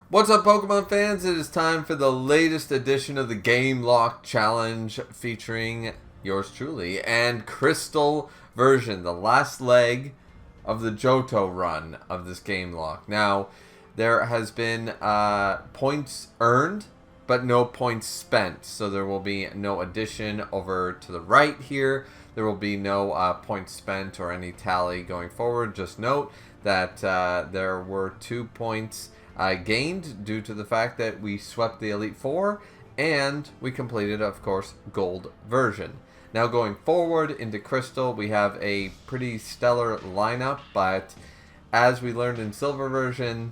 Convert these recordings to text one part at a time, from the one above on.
What's up, Pokemon fans? It is time for the latest edition of the GameLocke Challenge featuring yours truly and Crystal version, the last leg of the Johto run of this GameLocke. Now, there has been points earned, but no points spent. So there will be no addition over to the right here. There will be no points spent or any tally going forward. Just note that there were 2 points gained due to the fact that we swept the Elite Four and we completed, of course, Gold version. Now going forward into Crystal, we have a pretty stellar lineup, but as we learned in Silver version,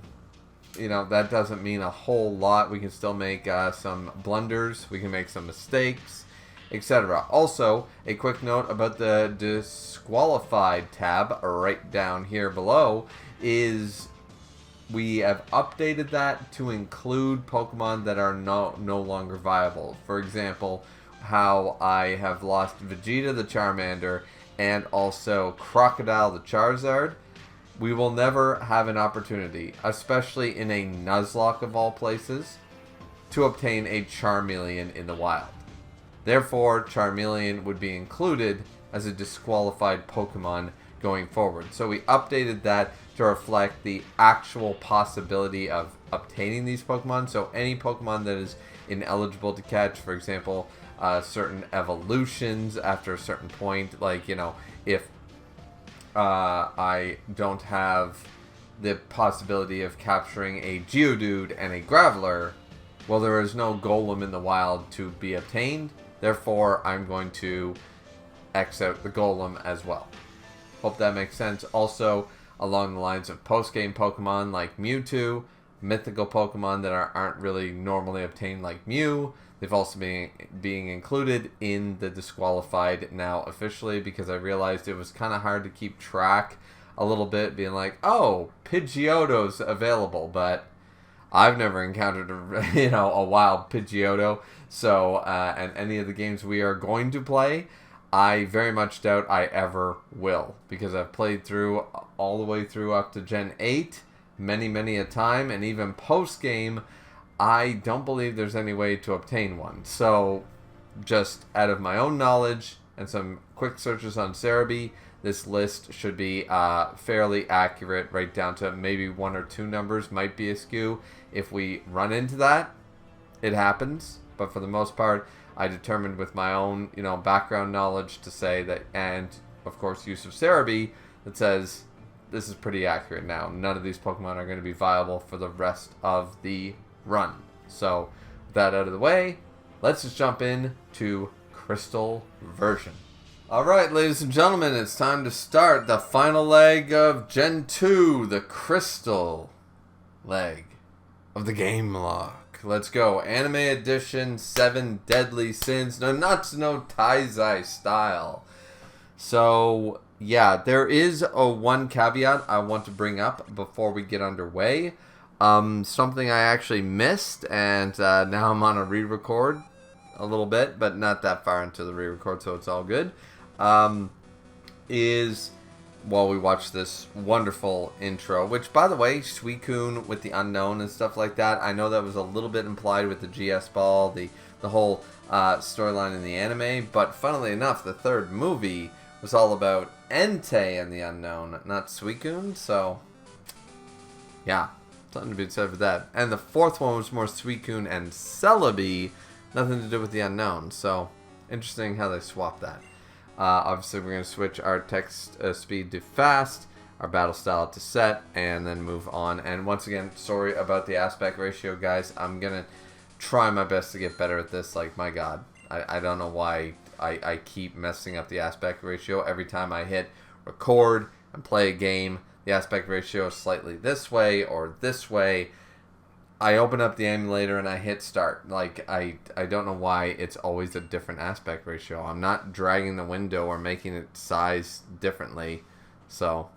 you know, that doesn't mean a whole lot. We can still make some blunders, we can make some mistakes, etc. Also, a quick note about the disqualified tab right down here below is we have updated that to include Pokemon that are no longer viable. For example, how I have lost Vegeta the Charmander and also Crocodile the Charizard. We will never have an opportunity, especially in a Nuzlocke of all places, to obtain a Charmeleon in the wild. Therefore, Charmeleon would be included as a disqualified Pokemon going forward. So we updated that to reflect the actual possibility of obtaining these Pokemon. So any Pokemon that is ineligible to catch, for example, certain evolutions after a certain point, like, you know, if I don't have the possibility of capturing a Geodude and a Graveler, well, there is no Golem in the wild to be obtained. Therefore, I'm going to X out the Golem as well. Hope that makes sense. Also, along the lines of post-game Pokemon like Mewtwo, mythical Pokemon that aren't really normally obtained like Mew, they've also been being included in the disqualified now officially, because I realized it was kind of hard to keep track a little bit, being like, oh, Pidgeotto's available, but I've never encountered a wild Pidgeotto. So, and any of the games we are going to play, I very much doubt I ever will, because I've played through all the way through up to Gen 8 many a time, and even post-game, I don't believe there's any way to obtain one. So, just out of my own knowledge and some quick searches on Cerebi, this list should be fairly accurate, right down to maybe 1 or 2 numbers might be askew. If we run into that, it happens, but for the most part, I determined with my own, background knowledge to say that, and of course use of Cerebi, that says this is pretty accurate now. None of these Pokemon are going to be viable for the rest of the run. So, with that out of the way, let's just jump in to Crystal version. Alright, ladies and gentlemen, it's time to start the final leg of Gen 2, the Crystal leg of the GameLocke. Let's go. Anime Edition 7 Deadly Sins. No Natsu no Taizai style. So, yeah, there is one caveat I want to bring up before we get underway. Something I actually missed, and now I'm on a re-record a little bit, but not that far into the re-record, so it's all good. Is while we watch this wonderful intro, which, by the way, Suicune with the unknown and stuff like that, I know that was a little bit implied with the GS Ball, the whole storyline in the anime, but funnily enough, the third movie was all about Entei and the unknown, not Suicune, so yeah, something to be said for that. And the fourth one was more Suicune and Celebi, nothing to do with the unknown, so interesting how they swapped that. Obviously, we're going to switch our text speed to fast, our battle style to set, and then move on. And once again, sorry about the aspect ratio, guys. I'm going to try my best to get better at this. Like, my God, I don't know why I keep messing up the aspect ratio. Every time I hit record and play a game, the aspect ratio is slightly this way or this way. I open up the emulator and I hit start. Like, I don't know why it's always a different aspect ratio. I'm not dragging the window or making it size differently. So,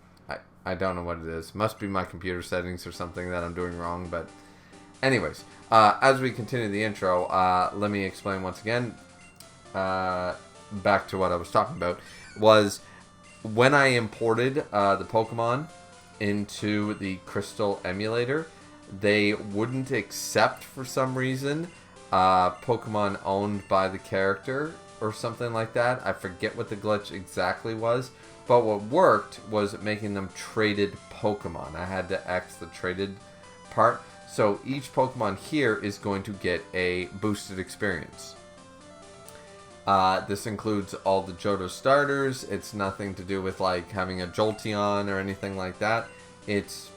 I don't know what it is. Must be my computer settings or something that I'm doing wrong. But anyways, as we continue the intro, let me explain once again. Back to what I was talking about. Was when I imported the Pokemon into the Crystal emulator, they wouldn't accept, for some reason, Pokemon owned by the character or something like that. I forget what the glitch exactly was, but what worked was making them traded Pokemon. I had to X the traded part. So each Pokemon here is going to get a boosted experience. This includes all the Johto starters. It's nothing to do with like having a Jolteon or anything like that. It's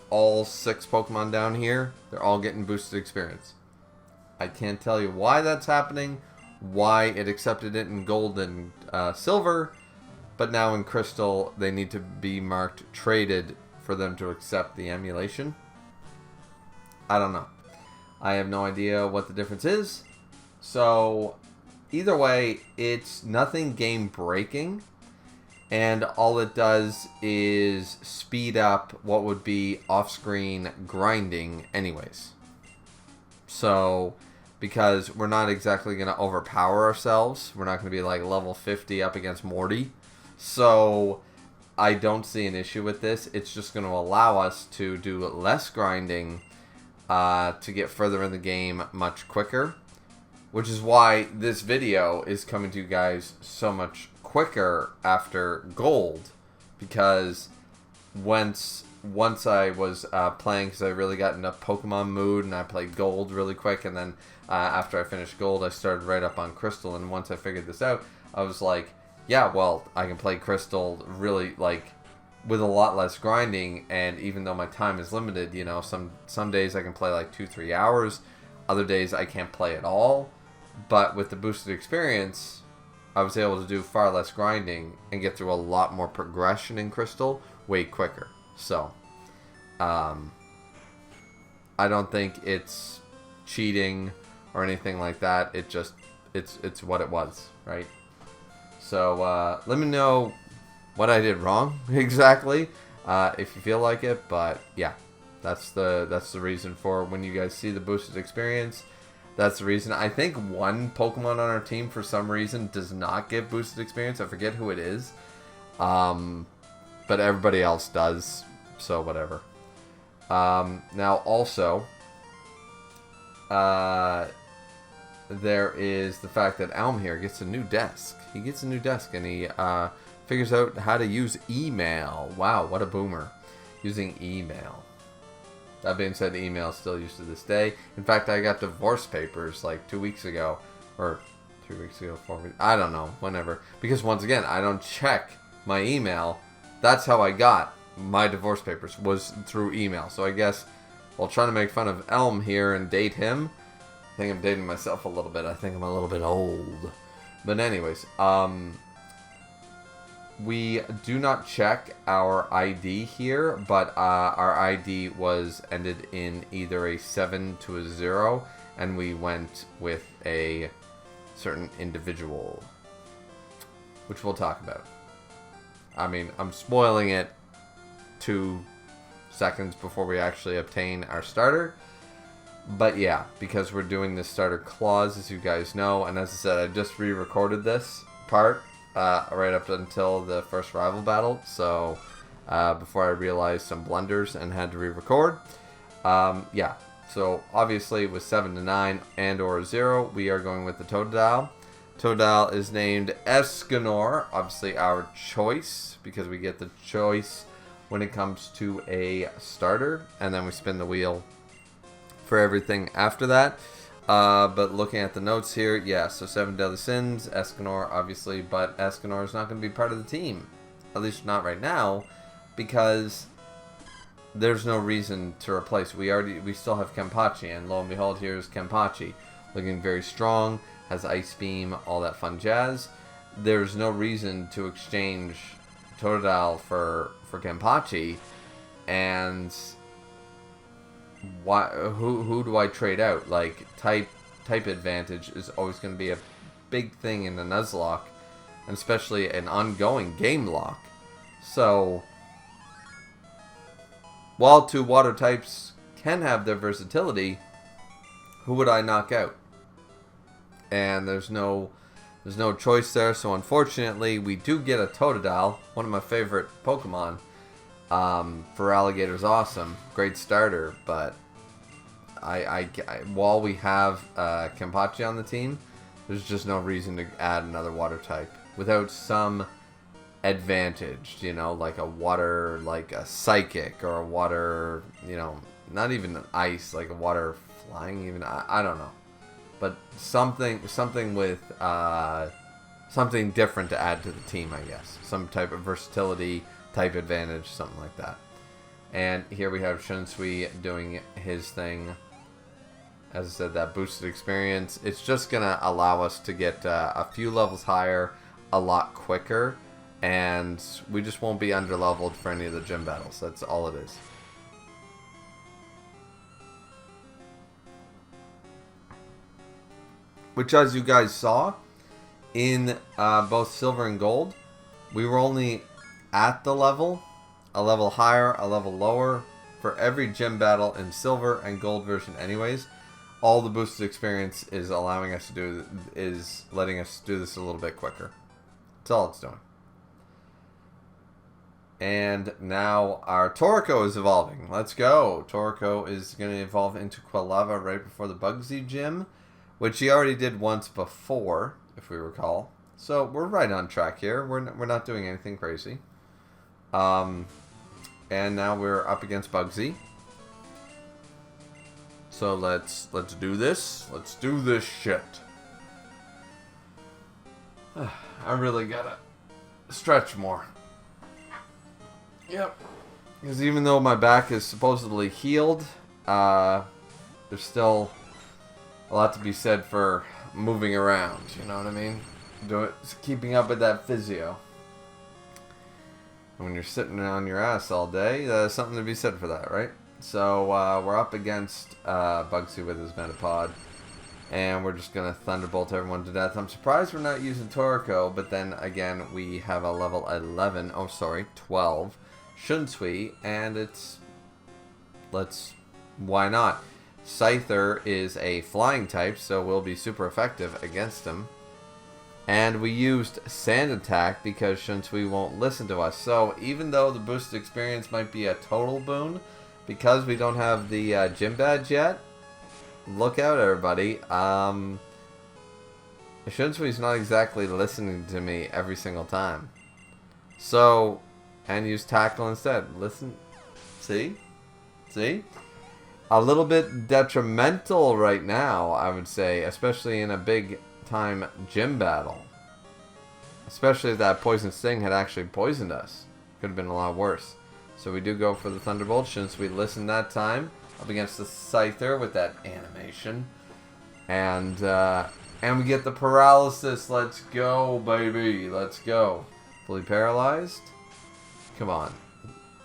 all 6 Pokemon down here. They're all getting boosted experience. I can't tell you why that's happening, why it accepted it in Gold and Silver, but now in Crystal they need to be marked traded for them to accept the emulation. I don't know. I have no idea what the difference is. So either way, it's nothing game breaking, and all it does is speed up what would be off-screen grinding anyways. So because we're not exactly going to overpower ourselves, we're not going to be like level 50 up against Morty. So I don't see an issue with this. It's just going to allow us to do less grinding to get further in the game much quicker. Which is why this video is coming to you guys so much quicker after Gold. Because once I was playing, because I really got into Pokemon mood, and I played Gold really quick, and then after I finished Gold, I started right up on Crystal, and once I figured this out, I was like, yeah, well, I can play Crystal really, like, with a lot less grinding, and even though my time is limited, you know, some days I can play like 2-3 hours, other days I can't play at all. But with the boosted experience, I was able to do far less grinding and get through a lot more progression in Crystal way quicker. So, I don't think it's cheating or anything like that. It just, it's what it was, right? So, let me know what I did wrong exactly, if you feel like it. But yeah, that's the reason for when you guys see the boosted experience. That's the reason. I think one Pokemon on our team, for some reason, does not get boosted experience. I forget who it is. But everybody else does. So, whatever. Now, also, there is the fact that Elm here gets a new desk. He gets a new desk, and he figures out how to use email. Wow, what a boomer. Using email. That being said, email is still used to this day. In fact, I got divorce papers like 2 weeks ago. Or 3 weeks ago, 4 weeks. I don't know. Whenever. Because once again, I don't check my email. That's how I got my divorce papers. Was through email. So I guess, while trying to make fun of Elm here and date him, I think I'm dating myself a little bit. I think I'm a little bit old. But anyways, we do not check our ID here, but our ID was ended in either a 7 to a 0, and we went with a certain individual, which we'll talk about. I mean, I'm spoiling it 2 seconds before we actually obtain our starter. But yeah, because we're doing this starter clause, as you guys know, and as I said, I just re-recorded this part. Right up until the first rival battle, so before I realized some blunders and had to re-record. Yeah, so obviously with 7 to 9 and or 0, we are going with the Totodile. Totodile is named Escanor, obviously our choice, because we get the choice when it comes to a starter, and then we spin the wheel for everything after that. But looking at the notes here, yeah, so 7 Deadly Sins, Escanor, obviously, but Escanor is not going to be part of the team. At least not right now, because there's no reason to replace. We still have Kenpachi, and lo and behold, here's Kenpachi. Looking very strong, has Ice Beam, all that fun jazz. There's no reason to exchange Totodile for Kenpachi, and why? Who do I trade out? Like, type advantage is always going to be a big thing in the Nuzlocke, and especially an ongoing GameLocke. So, while 2 water types can have their versatility, who would I knock out? And there's no choice there. So unfortunately, we do get a Totodile, one of my favorite Pokemon. For alligator's awesome, great starter, but while we have Kenpachi on the team, there's just no reason to add another water type without some advantage, you know, like a water, like a psychic, or a water, you know, not even an ice, like a water flying, even, I don't know, but something with something different to add to the team, I guess, some type of versatility, type advantage, something like that. And here we have Shunsui doing his thing. As I said, that boosted experience, it's just gonna allow us to get a few levels higher a lot quicker, and we just won't be underleveled for any of the gym battles. That's all it is. Which, as you guys saw, in both silver and gold, we were only at the level, a level higher, a level lower, for every gym battle in silver and gold version anyways. All the boosted experience is allowing us to do, is letting us do this a little bit quicker. That's all it's doing. And now our Toriko is evolving. Let's go. Toriko is going to evolve into Quilava right before the Bugsy gym, which he already did once before, if we recall. So we're right on track here. We're not doing anything crazy. And now we're up against Bugsy. So let's do this. Let's do this shit. I really gotta stretch more. Yep. Because even though my back is supposedly healed, there's still a lot to be said for moving around. You know what I mean? Keeping up with that physio. When you're sitting on your ass all day, there's something to be said for that, right? So we're up against Bugsy with his Metapod, and we're just going to Thunderbolt everyone to death. I'm surprised we're not using Toriko, but then again, we have a level 12 Shunsui, and why not? Scyther is a flying type, so we'll be super effective against him. And we used Sand Attack because Shunsui won't listen to us. So even though the boosted experience might be a total boon, because we don't have the gym badge yet, look out everybody. Shunsui's not exactly listening to me every single time. So, and use Tackle instead. Listen, see? A little bit detrimental right now, I would say, especially in a big time gym battle. Especially if that Poison Sting had actually poisoned us. Could have been a lot worse. So we do go for the Thunderbolt since we listened that time. Up against the Scyther with that animation. And we get the paralysis. Let's go, baby. Let's go. Fully paralyzed. Come on.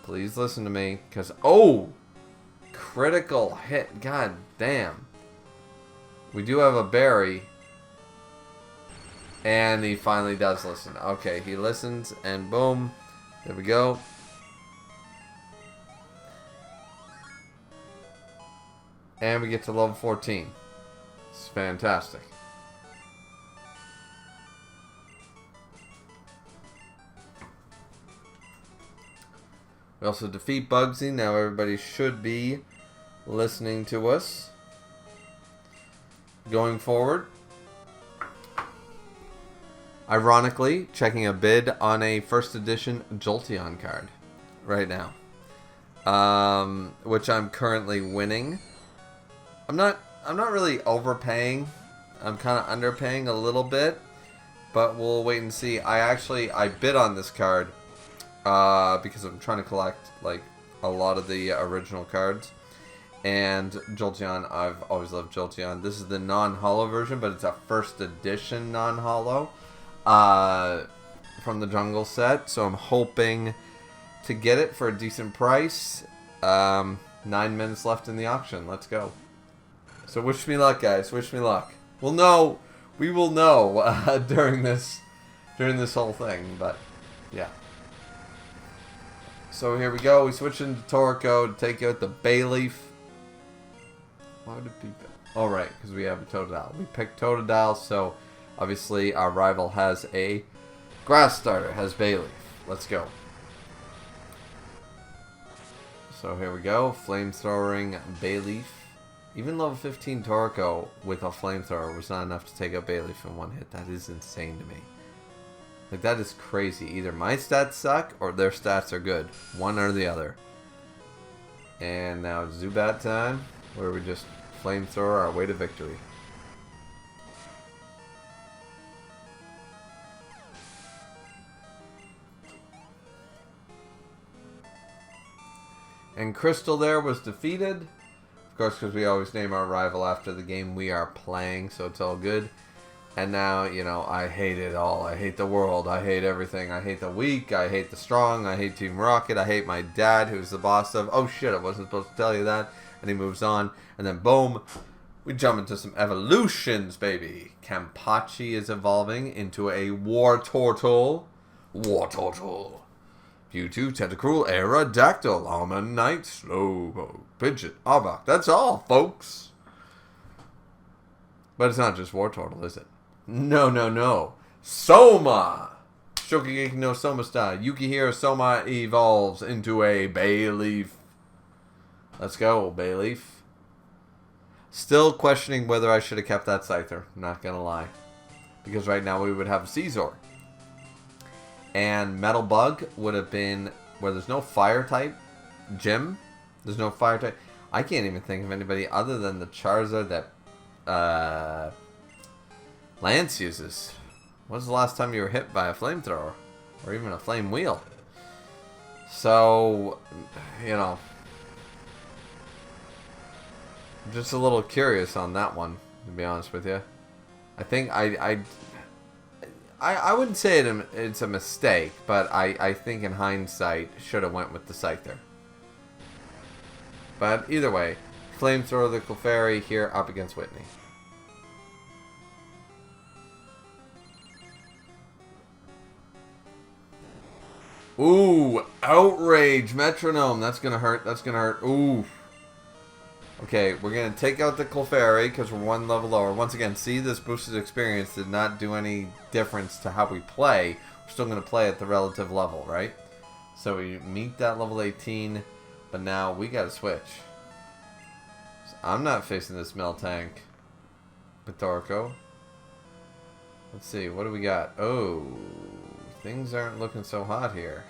Please listen to me. Because, oh! Critical hit. God damn. We do have a berry. And he finally does listen. Okay, he listens and boom. There we go. And we get to level 14. It's fantastic. We also defeat Bugsy. Now everybody should be listening to us. Going forward. Ironically, checking a bid on a first edition Jolteon card right now. Which I'm currently winning. I'm not really overpaying. I'm kind of underpaying a little bit, but we'll wait and see. I bid on this card because I'm trying to collect like a lot of the original cards. And Jolteon, I've always loved Jolteon. This is the non-holo version, but it's a first edition non-holo from the jungle set. So I'm hoping to get it for a decent price. 9 minutes left in the auction. Let's go. So wish me luck, guys. Wish me luck. We'll know. We will know during this whole thing. But yeah. So here we go. We switch into Toriko to take out the Bayleaf. Why would it be? Oh right, because we have a Totodile. We picked Totodile, so obviously our rival has a grass starter. Has Bayleaf. Let's go. So here we go. Flamethrowing Bayleaf. Even level 15 Torkoal with a flamethrower was not enough to take out Bayleaf in one hit. That is insane to me. Like, that is crazy. Either my stats suck or their stats are good. One or the other. And now Zubat time, where we just flamethrower our way to victory. And Crystal there was defeated. Of course, because we always name our rival after the game we are playing, so it's all good. And now, you know, I hate it all. I hate the world. I hate everything. I hate the weak. I hate the strong. I hate Team Rocket. I hate my dad, who's the boss of... Oh, shit, I wasn't supposed to tell you that. And he moves on. And then, boom, we jump into some evolutions, baby. Kampachi is evolving into a Wartortle. Wartortle. Mewtwo, Tentacruel, Aerodactyl, Almanite, Slowpoke, Pidgeot, Arbok. That's all, folks. But it's not just Wartortle, is it? No, no, no. Soma! Shokugeki no Soma style. Yukihiro Soma evolves into a Bayleaf. Let's go, Bayleaf. Still questioning whether I should have kept that Scyther. Not gonna lie. Because right now we would have a Caesar. And Metal Bug would have been where there's no fire type gym. There's no fire type. I can't even think of anybody other than the Charizard that Lance uses. When's the last time you were hit by a flamethrower? Or even a flame wheel? So, you know, I'm just a little curious on that one, to be honest with you. I think I wouldn't say it's a mistake, but I think in hindsight should have went with the Scyther. But either way, Flamethrower the Clefairy here up against Whitney. Ooh, Outrage Metronome. That's gonna hurt. That's gonna hurt. Ooh. Okay, we're going to take out the Clefairy because we're one level lower. Once again, see, this boosted experience did not do any difference to how we play. We're still going to play at the relative level, right? So we meet that level 18, but now we got to switch. So I'm not facing this Miltank. Patorko. Let's see, what do we got? Oh, things aren't looking so hot here.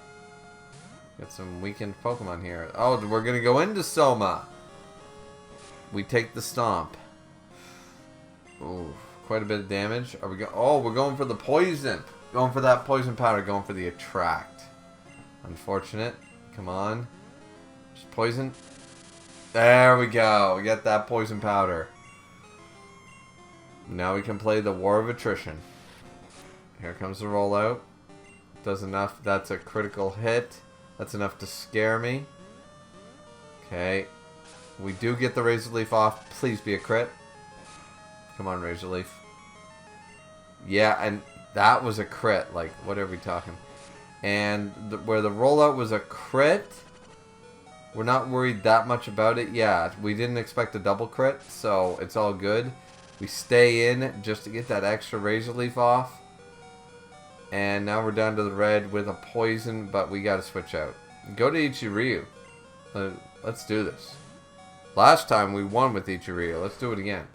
Got some weakened Pokemon here. Oh, we're going to go into Soma. We take the Stomp. Ooh, quite a bit of damage. Are we go? Oh, we're going for the poison. Going for that poison powder. Going for the Attract. Unfortunate. Come on. Just poison. There we go. We got that poison powder. Now we can play the War of Attrition. Here comes the rollout. Does enough. That's a critical hit. That's enough to scare me. Okay. We do get the Razor Leaf off. Please be a crit. Come on, Razor Leaf. Yeah, and that was a crit. Like, what are we talking? And where the rollout was a crit, we're not worried that much about it. Yeah, we didn't expect a double crit, so it's all good. We stay in just to get that extra Razor Leaf off. And now we're down to the red with a poison, but we got to switch out. Go to Ichiryu. Let's do this. Last time we won with Ichiryu. Let's do it again.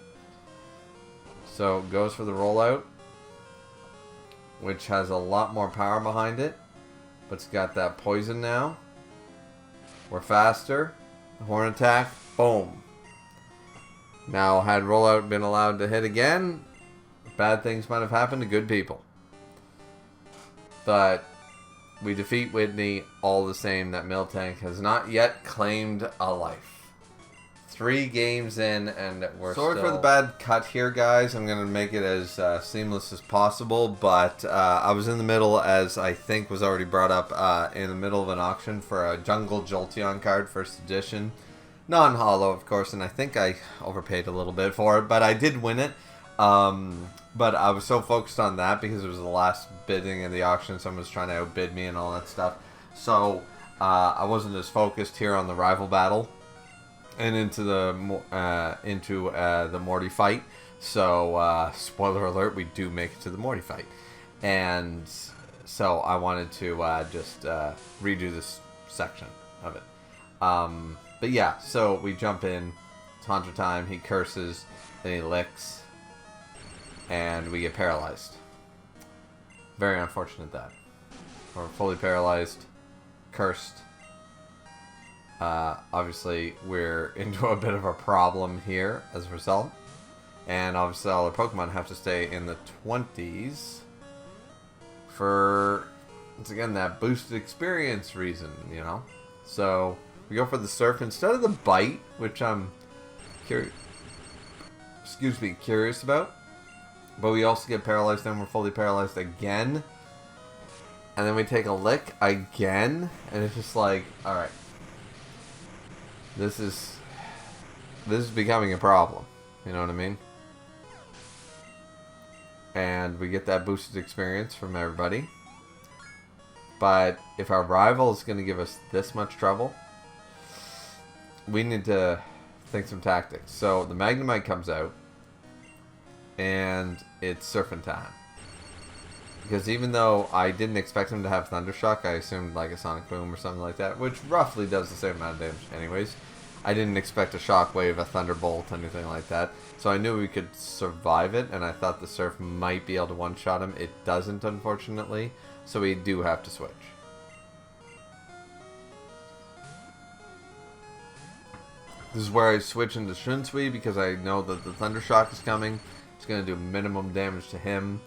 So, goes for the rollout, which has a lot more power behind it. But it's got that poison now. We're faster. Horn attack. Boom. Now, had rollout been allowed to hit again, bad things might have happened to good people. But we defeat Whitney all the same. That Miltank has not yet claimed a life. 3 games in, and we're sorry for the bad cut here, guys. I'm going to make it as seamless as possible, but I was in the middle, as I think was already brought up, in the middle of an auction for a Jungle Jolteon card, first edition. Non-holo, of course, and I think I overpaid a little bit for it, but I did win it. But I was so focused on that because it was the last bidding in the auction. Someone was trying to outbid me and all that stuff. So I wasn't as focused here on the rival battle. And into the Morty fight. So, spoiler alert, we do make it to the Morty fight. And so I wanted to just redo this section of it. But yeah, so we jump in. It's Haunter time. He curses. Then he licks. And we get paralyzed. Very unfortunate that. We're fully paralyzed. Cursed. Obviously, we're into a bit of a problem here as a result. And obviously all the Pokemon have to stay in the 20s for, once again, that boosted experience reason, you know? So, we go for the Surf instead of the Bite, which I'm curious about. But we also get paralyzed, then we're fully paralyzed again. And then we take a Lick again, and it's just like, alright. This is becoming a problem. You know what I mean? And we get that boosted experience from everybody. But if our rival is going to give us this much trouble, we need to think some tactics. So the Magnemite comes out, and it's Surfing time. Because even though I didn't expect him to have Thundershock, I assumed like a Sonic Boom or something like that, which roughly does the same amount of damage anyways. I didn't expect a Shockwave, a Thunderbolt, anything like that. So I knew we could survive it, and I thought the Surf might be able to one-shot him. It doesn't, unfortunately, so we do have to switch. This is where I switch into Shunsui, because I know that the Thundershock is coming. It's going to do minimum damage to him,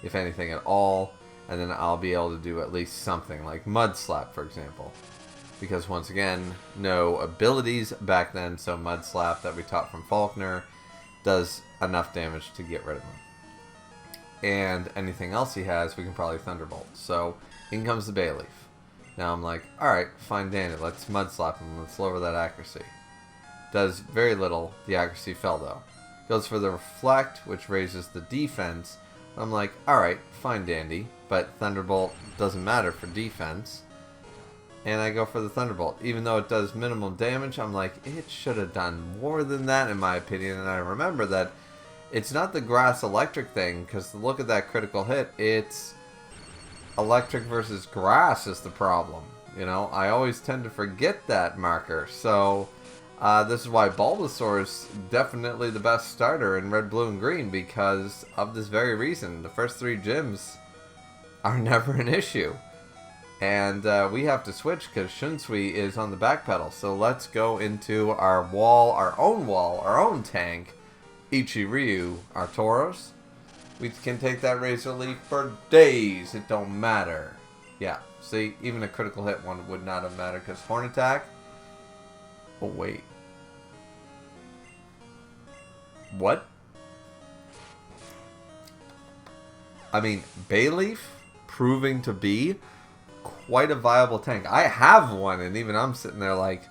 if anything at all, and then I'll be able to do at least something, like Mud Slap, for example. Because once again, no abilities back then, so Mud Slap that we taught from Faulkner does enough damage to get rid of him. And anything else he has, we can probably Thunderbolt. So in comes the Bayleaf. Now I'm like, alright, fine Danny, let's Mud Slap him, let's lower that accuracy. Does very little, the accuracy fell though. Goes for the Reflect, which raises the defense. I'm like, alright, fine dandy, but Thunderbolt doesn't matter for defense. And I go for the Thunderbolt. Even though it does minimum damage, I'm like, it should have done more than that in my opinion. And I remember that it's not the Grass Electric thing, because look at that critical hit. It's Electric versus Grass is the problem. You know, I always tend to forget that marker. So, this is why Bulbasaur is definitely the best starter in Red, Blue, and Green, because of this very reason. The first 3 gyms are never an issue. And we have to switch because Shunsui is on the back pedal. So let's go into our wall, our own tank, Ichiryu, our Tauros. We can take that Razor Leaf for days. It don't matter. Yeah, see, even a critical hit one would not have mattered because Horn Attack. Oh, wait. What? I mean, Bayleaf proving to be quite a viable tank. I have one, and even I'm sitting there like,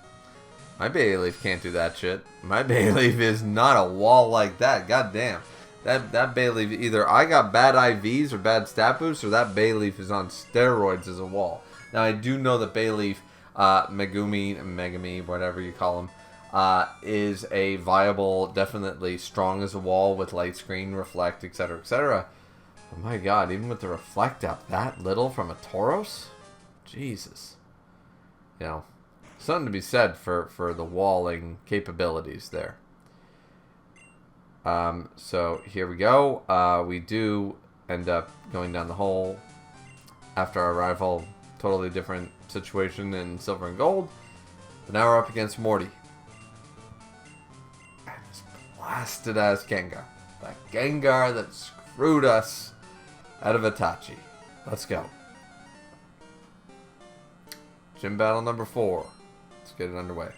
my Bayleaf can't do that shit. My Bayleaf is not a wall like that. God damn. That Bayleaf, either I got bad IVs or bad stat boosts, or that Bayleaf is on steroids as a wall. Now, I do know that Bayleaf, Megami, whatever you call him, is a viable, definitely strong as a wall with light screen, reflect, etc., etc. Oh my god, even with the reflect up that little from a Tauros? Jesus. You know, something to be said for the walling capabilities there. So here we go. We do end up going down the hole after our rival. Totally different situation in Silver and Gold. But now we're up against Morty. And this blasted ass Gengar. That Gengar that screwed us out of Itachi. Let's go. Gym battle number 4. Let's get it underway.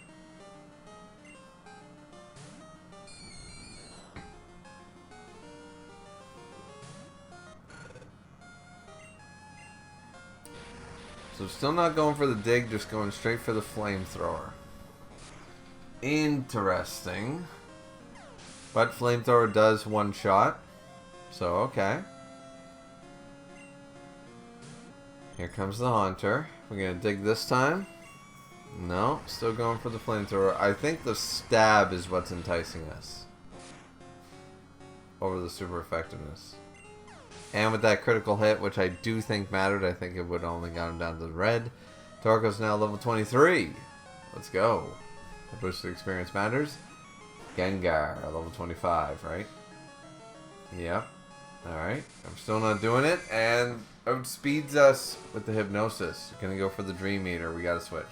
So still not going for the dig, just going straight for the flamethrower. Interesting. But flamethrower does one shot. So okay. Here comes the Haunter. We're going to dig this time. No, still going for the flamethrower. I think the stab is what's enticing us over the super effectiveness. And with that critical hit, which I do think mattered, I think it would only got him down to the red. Torko's now level 23. Let's go. The boosted experience matters. Gengar, level 25, right? Yep. Alright. I'm still not doing it, and outspeeds us with the Hypnosis. Gonna go for the Dream Eater. We gotta switch.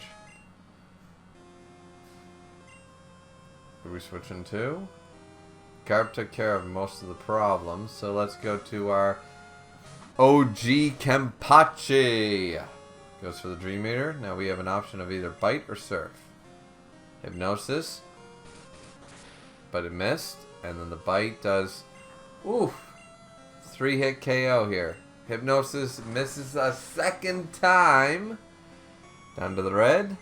Are we switching to? Garb took care of most of the problems, so let's go to our OG Kempachi. Goes for the Dream Eater. Now we have an option of either Bite or Surf. Hypnosis. But it missed. And then the Bite does... Oof. 3-hit KO here. Hypnosis misses a second time. Down to the red.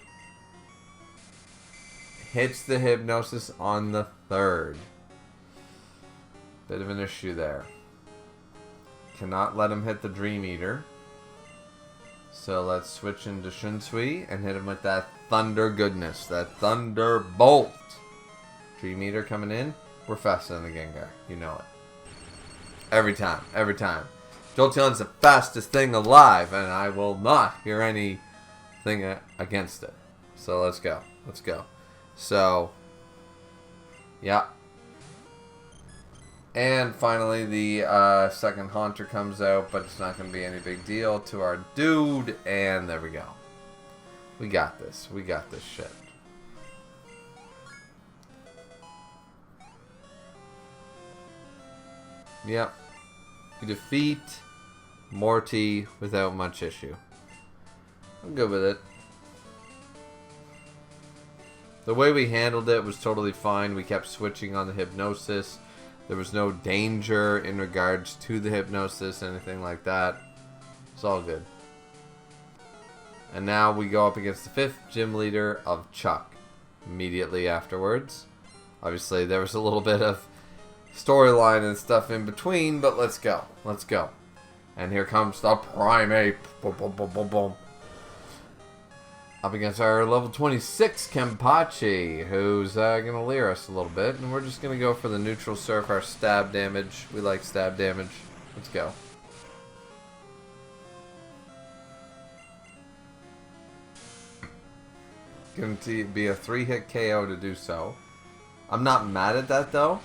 Hits the Hypnosis on the third. Bit of an issue there. Cannot let him hit the Dream Eater. So let's switch into Shunsui and hit him with that Thunder goodness. That Thunderbolt. Dream Eater coming in. We're faster than the Gengar. You know it. Every time. Every time. Jolteon's the fastest thing alive, and I will not hear anything against it. So let's go. Let's go. So, yeah. And finally, the second Haunter comes out, but it's not going to be any big deal to our dude. And there we go. We got this. We got this shit. Yep. We defeat Morty without much issue. I'm good with it. The way we handled it was totally fine. We kept switching on the Hypnosis. There was no danger in regards to the Hypnosis, anything like that. It's all good. And now we go up against the 5th gym leader of Chuck. Immediately afterwards. Obviously, there was a little bit of storyline and stuff in between, but let's go. Let's go. And here comes the Primeape. Boom, boom, boom, boom, boom. Up against our level 26 Kempachi, who's going to leer us a little bit. And we're just going to go for the neutral surf, our stab damage. We like stab damage. Let's go. Going to be a 3-hit KO to do so. I'm not mad at that, though,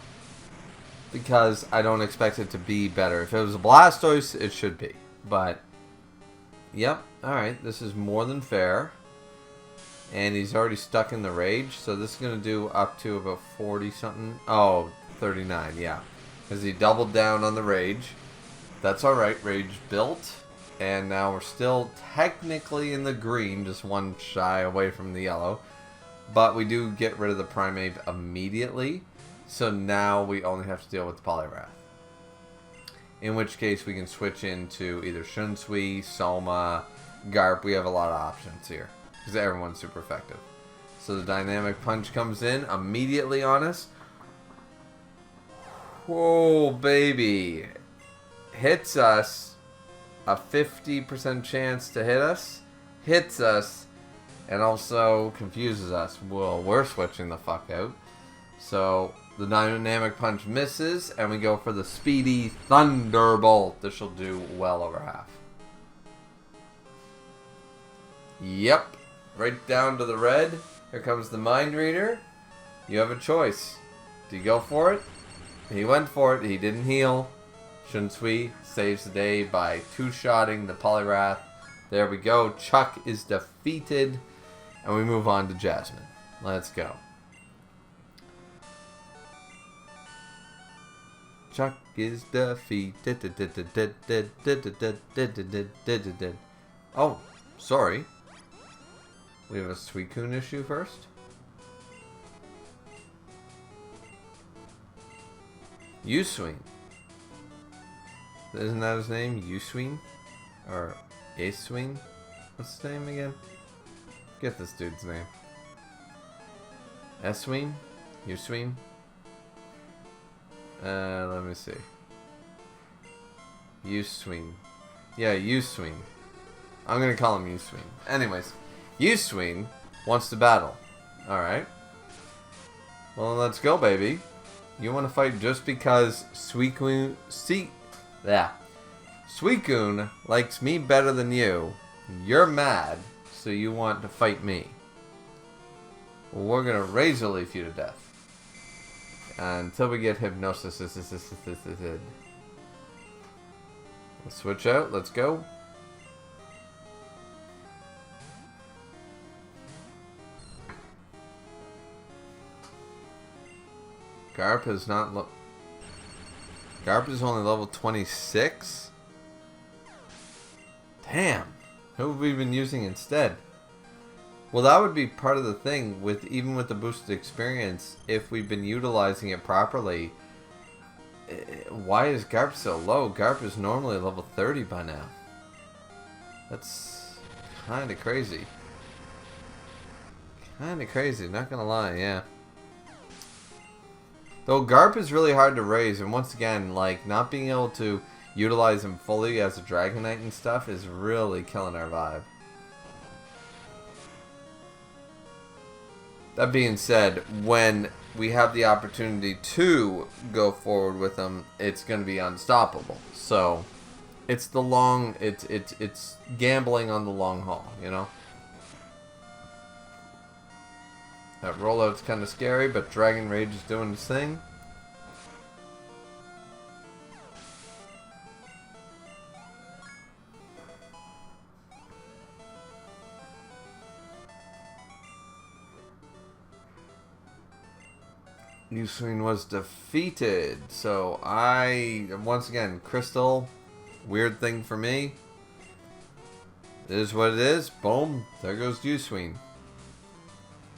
because I don't expect it to be better. If it was a Blastoise, it should be. But, yep. Alright, this is more than fair. And he's already stuck in the rage, so this is going to do up to about 40-something. Oh, 39, yeah. Because he doubled down on the rage. That's alright, rage built. And now we're still technically in the green, just one shy away from the yellow. But we do get rid of the Primeape immediately. So now we only have to deal with the Poliwrath. In which case we can switch into either Shunsui, Soma, Garp. We have a lot of options here. Because everyone's super effective. So the Dynamic Punch comes in immediately on us. Whoa, baby. Hits us. A 50% chance to hit us. Hits us. And also confuses us. Well, we're switching the fuck out. So the Dynamic Punch misses. And we go for the Speedy Thunderbolt. This will do well over half. Yep. Right down to the red. Here comes the Mind Reader. You have a choice. Do you go for it? He went for it. He didn't heal. Shunsui saves the day by two-shotting the Poliwrath. There we go. Chuck is defeated. And we move on to Jasmine. Let's go. Chuck is defeated. Oh, sorry. We have a Suicune issue first. Uswing. Isn't that his name? Uswing? Or Acewing? What's his name again? Get this dude's name. Eswing? Uswing? Let me see. Uswing. Yeah, Uswing. I'm gonna call him Uswing. Anyways. Uswing wants to battle. Alright. Well, let's go, baby. You want to fight just because Suicune likes me better than you. You're mad, so you want to fight me. we're gonna Razor Leaf you to death. Until we get Hypnosis. Let's switch out. Let's go. Garp is not. Garp is only level 26. Damn. Who have we been using instead? Well, that would be part of the thing with even with the boosted experience. If we've been utilizing it properly, why is Garp so low? Garp is normally level 30 by now. That's kind of crazy. Kind of crazy, not gonna lie, yeah. Though Garp is really hard to raise, and once again, like, not being able to utilize him fully as a Dragonite and stuff is really killing our vibe. That being said, when we have the opportunity to go forward with him, it's going to be unstoppable. So, it's the long, it's gambling on the long haul, you know? That rollout's kind of scary, but Dragon Rage is doing its thing. Uswing was defeated. So once again, Crystal, weird thing for me. It is what it is. Boom, there goes Uswing.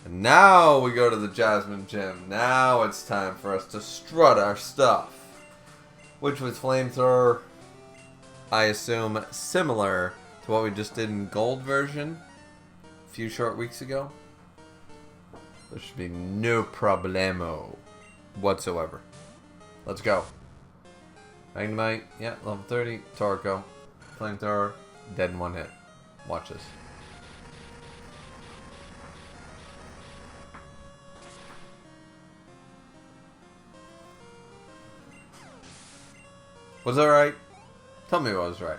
And now we go to the Jasmine Gym. Now it's time for us to strut our stuff. Which was Flamethrower, I assume, similar to what we just did in Gold version a few short weeks ago. There should be no problemo whatsoever. Let's go. Magnemite, yeah, level 30. Torkoal, Flamethrower, dead in one hit. Watch this. Was I right? Tell me I was right.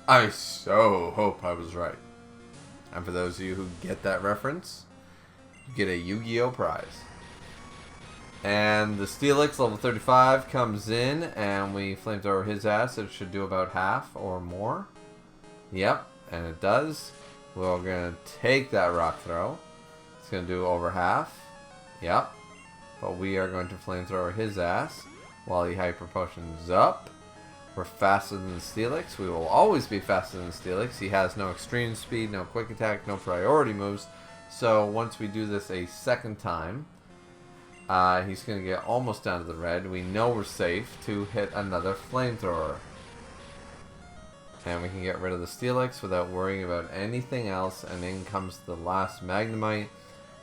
I so hope I was right. And for those of you who get that reference, you get a Yu-Gi-Oh! Prize. And the Steelix, level 35, comes in, and we Flamethrower his ass. It should do about half or more. Yep, and it does. We're going to take that Rock Throw. It's going to do over half. Yep. But we are going to Flamethrower his ass while he Hyper Potions up. We're faster than the Steelix. We will always be faster than the Steelix. He has no extreme speed, no quick attack, no priority moves. So once we do this a second time, he's going to get almost down to the red. We know we're safe to hit another Flamethrower. And we can get rid of the Steelix without worrying about anything else. And in comes the last Magnemite,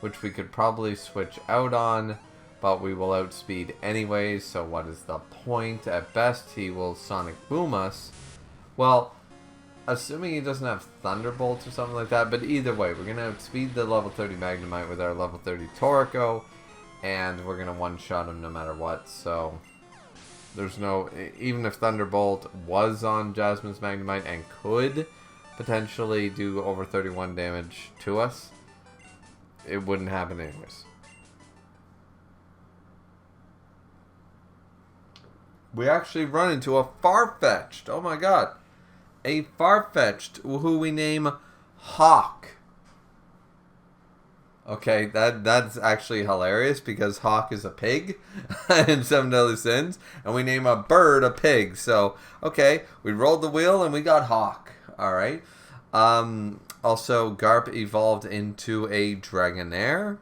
which we could probably switch out on, but we will outspeed anyways, so what is the point? At best, he will Sonic Boom us. Well, assuming he doesn't have Thunderbolt or something like that, but either way, we're going to outspeed the level 30 Magnemite with our level 30 Torkoal, and we're going to one-shot him no matter what, so there's no... Even if Thunderbolt was on Jasmine's Magnemite and could potentially do over 31 damage to us, it wouldn't happen anyways. We actually run into a Farfetch'd. Oh my god. A Farfetch'd who we name Hawk. Okay, that's actually hilarious because Hawk is a pig in Seven Deadly Sins. And we name a bird a pig. So, okay, we rolled the wheel and we got Hawk. Alright. Also, Garp evolved into a Dragonair.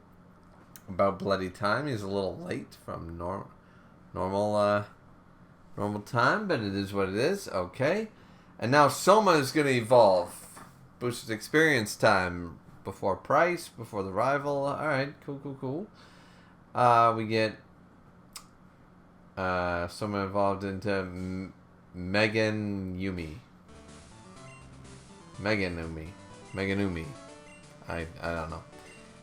About bloody time. He's a little late from normal time, but it is what it is. Okay. And now Soma is going to evolve. Boosted experience time. Before price, before the rival. Alright, cool. We get Soma evolved into Meganumi. I don't know.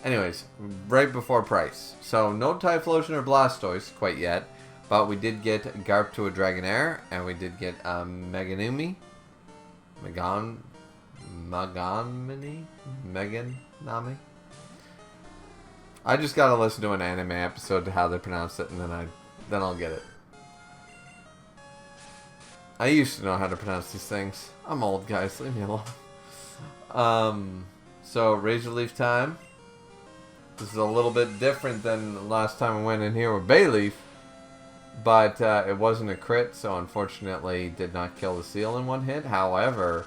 Anyways, right before price. So no Typhlosion or Blastoise quite yet. But we did get Garp to a Dragonair, and we did get Meganumi. Meganami? I just gotta listen to an anime episode to how they pronounce it, and then I'll get it. I used to know how to pronounce these things. I'm old, guys. Leave me alone. So Razor Leaf time. This is a little bit different than the last time I went in here with Bayleaf. But it wasn't a crit, so unfortunately did not kill the seal in one hit. However,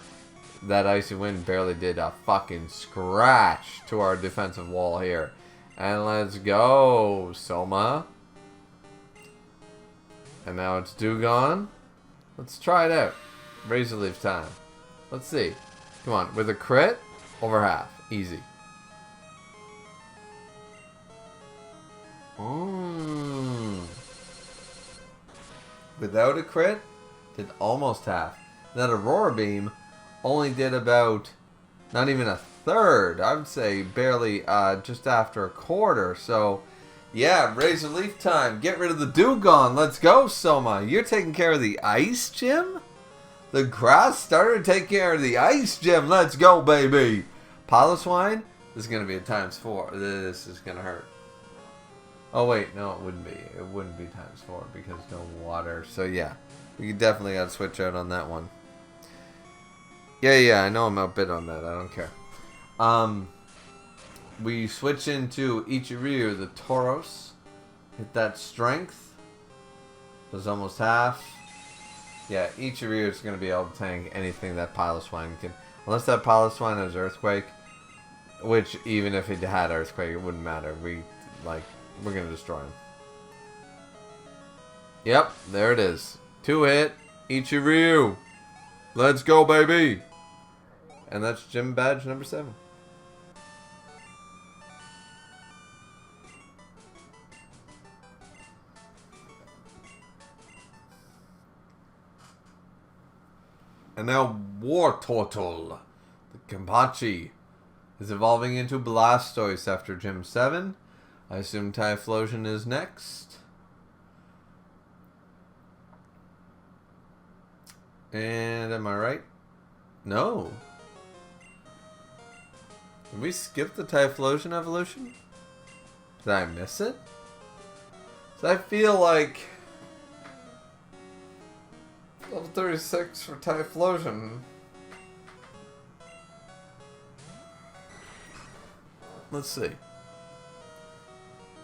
that Icy Wind barely did a fucking scratch to our defensive wall here. And let's go, Soma. And now it's Dewgone. Let's try it out. Razor Leaf time. Let's see. Come on, with a crit, over half. Easy. Without a crit, did almost half. That Aurora Beam only did about, not even a third. I would say barely just after a quarter. So, yeah, Razor Leaf time. Get rid of the Dewgone. Let's go, Soma. You're taking care of the Ice Gym? The Grass starter take care of the Ice Gym. Let's go, baby. Piloswine, this is going to be a ×4. This is going to hurt. Oh, wait. No, it wouldn't be. It wouldn't be ×4 because no water. So, yeah. We definitely got to switch out on that one. Yeah, I know I'm outbid on that. I don't care. We switch into Ichiryu, the Tauros. Hit that strength. Does almost half. Yeah, Ichiryu is going to be able to tank anything that Piloswine can. Unless that Piloswine has Earthquake. Which, even if it had Earthquake, it wouldn't matter. We're going to destroy him. Yep, there it is. 2-hit, Ichiryu. Let's go, baby. And that's gym badge number 7. And now War Turtle, the Kenpachi, is evolving into Blastoise after Gym 7. I assume Typhlosion is next. And am I right? No. Did we skip the Typhlosion evolution? Did I miss it? So I feel like level 36 for Typhlosion. Let's see.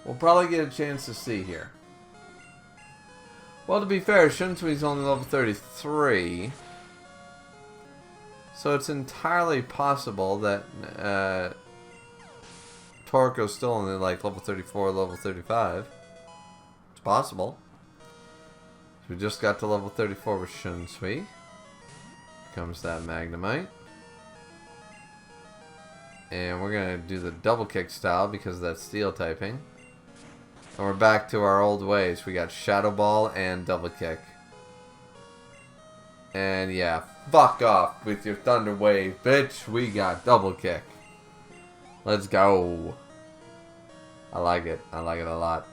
We'll probably get a chance to see here. Well, to be fair, Shinsui's only level 33. So it's entirely possible that Torko's still only like level 34, level 35. It's possible. So we just got to level 34 with Shunsui. Here comes that Magnemite. And we're going to do the double kick style because of that steel typing. And we're back to our old ways. We got Shadow Ball and double kick. And yeah, fuck off with your Thunder Wave, bitch. We got double kick. Let's go. I like it. I like it a lot.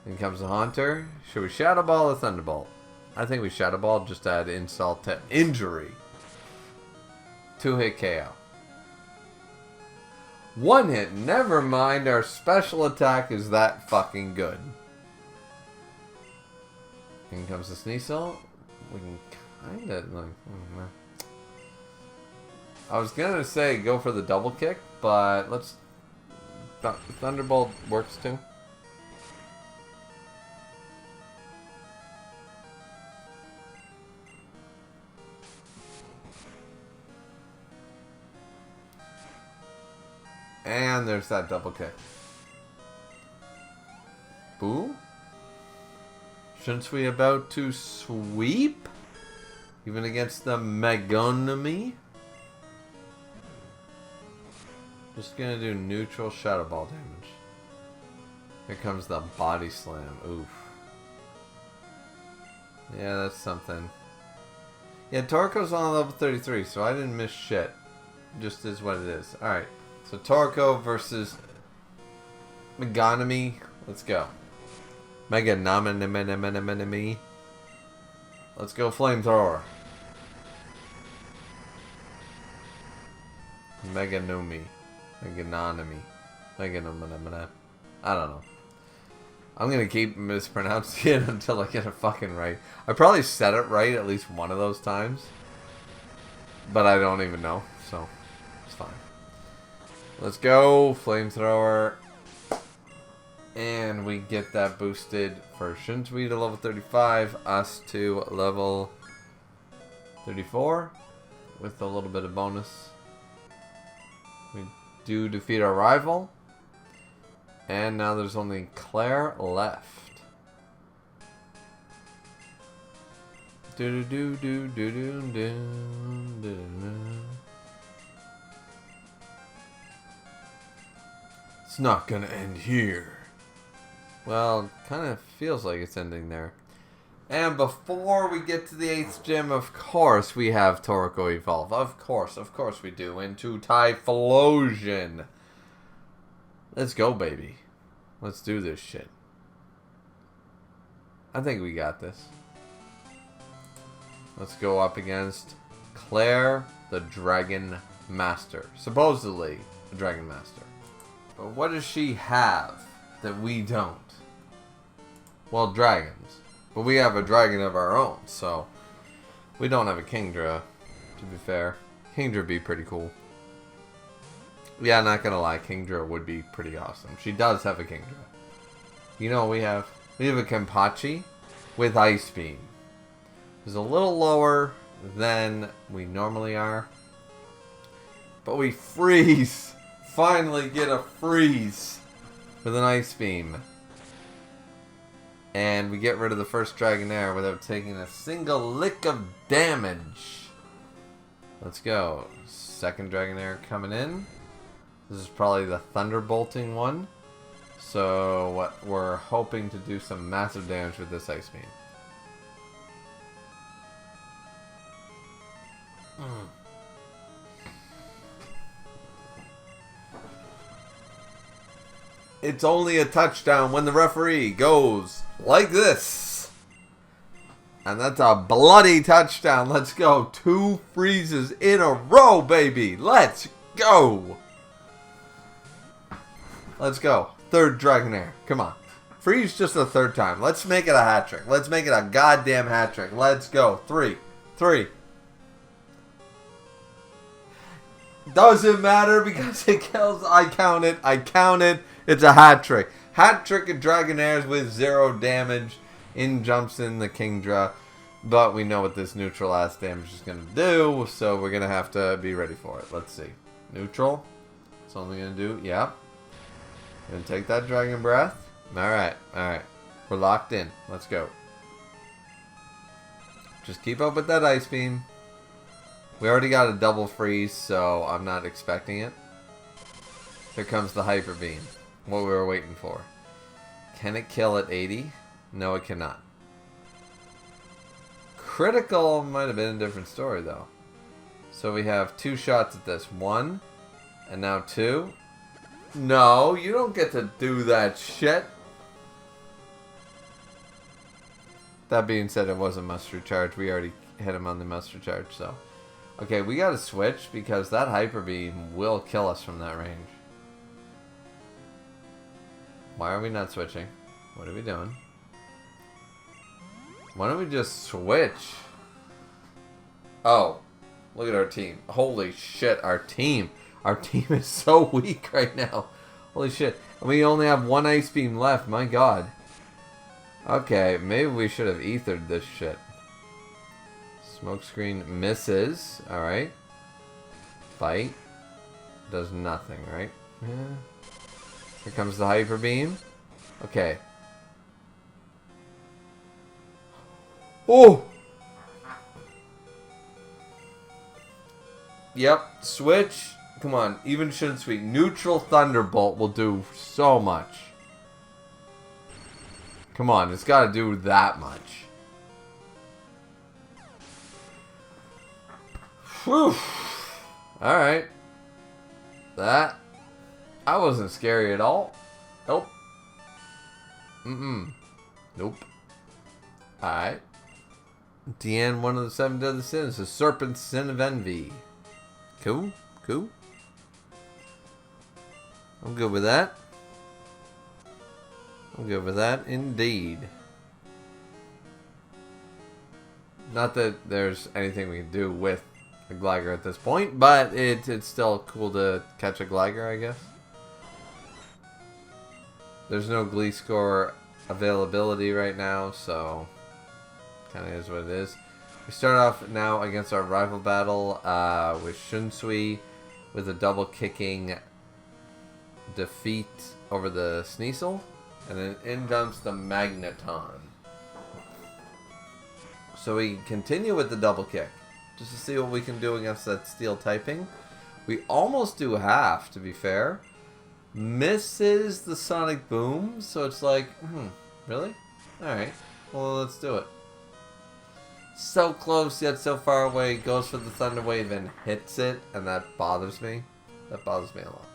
Then comes the Haunter. Should we Shadow Ball or Thunderbolt? I think we Shadow Ball just to add insult to injury. 2-hit KO. 1 hit. Never mind. Our special attack is that fucking good. In comes the Sneasel. We can kind of like. I was gonna say go for the double kick, but let's. Thunderbolt works too. And there's that double kick. Boo? Shouldn't we about to sweep? Even against the Megonomy? Just gonna do neutral Shadow Ball damage. Here comes the Body Slam. Oof. Yeah, that's something. Yeah, Torko's on level 33, so I didn't miss shit. Just is what it is. Alright. So Torko versus Megonomy. Let's go. Megonomy. Let's go Flamethrower. Megonomy. I don't know. I'm going to keep mispronouncing it until I get it fucking right. I probably said it right at least one of those times. But I don't even know, so it's fine. Let's go, flamethrower. And we get that boosted for Shinsui to level 35, us to level 34 with a little bit of bonus. We do defeat our rival. And now there's only Claire left. Do do do do do do do. It's not gonna end here. Well, kind of feels like it's ending there. And before we get to the 8th gym, of course, we have Toriko evolve. Of course we do. Into Typhlosion. Let's go, baby. Let's do this shit. I think we got this. Let's go up against Claire, the Dragon Master. Supposedly, the Dragon Master. But what does she have that we don't? Well, dragons. But we have a dragon of our own, so we don't have a Kingdra, to be fair. Kingdra would be pretty cool. Yeah, not gonna lie, Kingdra would be pretty awesome. She does have a Kingdra. You know what we have? We have a Kenpachi with Ice Beam. It's a little lower than we normally are. But we freeze! Finally get a freeze with an Ice Beam. And we get rid of the first Dragonair without taking a single lick of damage. Let's go. Second Dragonair coming in. This is probably the Thunderbolting one. So we're hoping to do some massive damage with this Ice Beam. It's only a touchdown when the referee goes like this. And that's a bloody touchdown. Let's go. 2 freezes in a row, baby. Let's go. Let's go. Third Dragonair. Come on. Freeze just the third time. Let's make it a hat trick. Let's make it a goddamn hat trick. Let's go. 3. Doesn't matter because it kills. I count it. It's a hat trick. Hat trick of Dragonairs with 0 damage. In jumps in the Kingdra. But we know what this neutral ass damage is going to do. So we're going to have to be ready for it. Let's see. Neutral. That's all we're going to do. Yep. Going to take that Dragon Breath. Alright. We're locked in. Let's go. Just keep up with that Ice Beam. We already got a double freeze, so I'm not expecting it. Here comes the Hyper Beam. What we were waiting for. Can it kill at 80? No, it cannot. Critical might have been a different story, though. So we have 2 shots at this. 1, and now 2. No, you don't get to do that shit. That being said, it was a must recharge. We already hit him on the must recharge, so. Okay, we gotta switch because that Hyper Beam will kill us from that range. Why are we not switching? What are we doing? Why don't we just switch? Oh, look at our team. Holy shit, our team. Our team is so weak right now. Holy shit. And we only have 1 Ice Beam left, my god. Okay, maybe we should have ethered this shit. Smokescreen misses. Alright. Bite. Does nothing, right? Yeah. Here comes the Hyper Beam. Okay. Oh! Yep. Switch. Come on. Even Shinsui. Neutral Thunderbolt will do so much. Come on. It's got to do that much. Whew. Alright. That. I wasn't scary at all. Nope. Nope. Alright. Deanne, one of the 7 deadly sins, the Serpent's Sin of Envy. Cool. I'm good with that. I'm good with that, indeed. Not that there's anything we can do with a Gligar at this point, but it's still cool to catch a Gligar, I guess. There's no Gleescore availability right now, so kind of is what it is. We start off now against our rival battle with Shunsui with a double kicking defeat over the Sneasel, and then in jumps the Magneton. So we continue with the double kick just to see what we can do against that steel typing. We almost do half, to be fair. Misses the Sonic Boom, so it's like, really? Alright, well, let's do it. So close yet so far away. Goes for the Thunder Wave and hits it, and that bothers me. That bothers me a lot.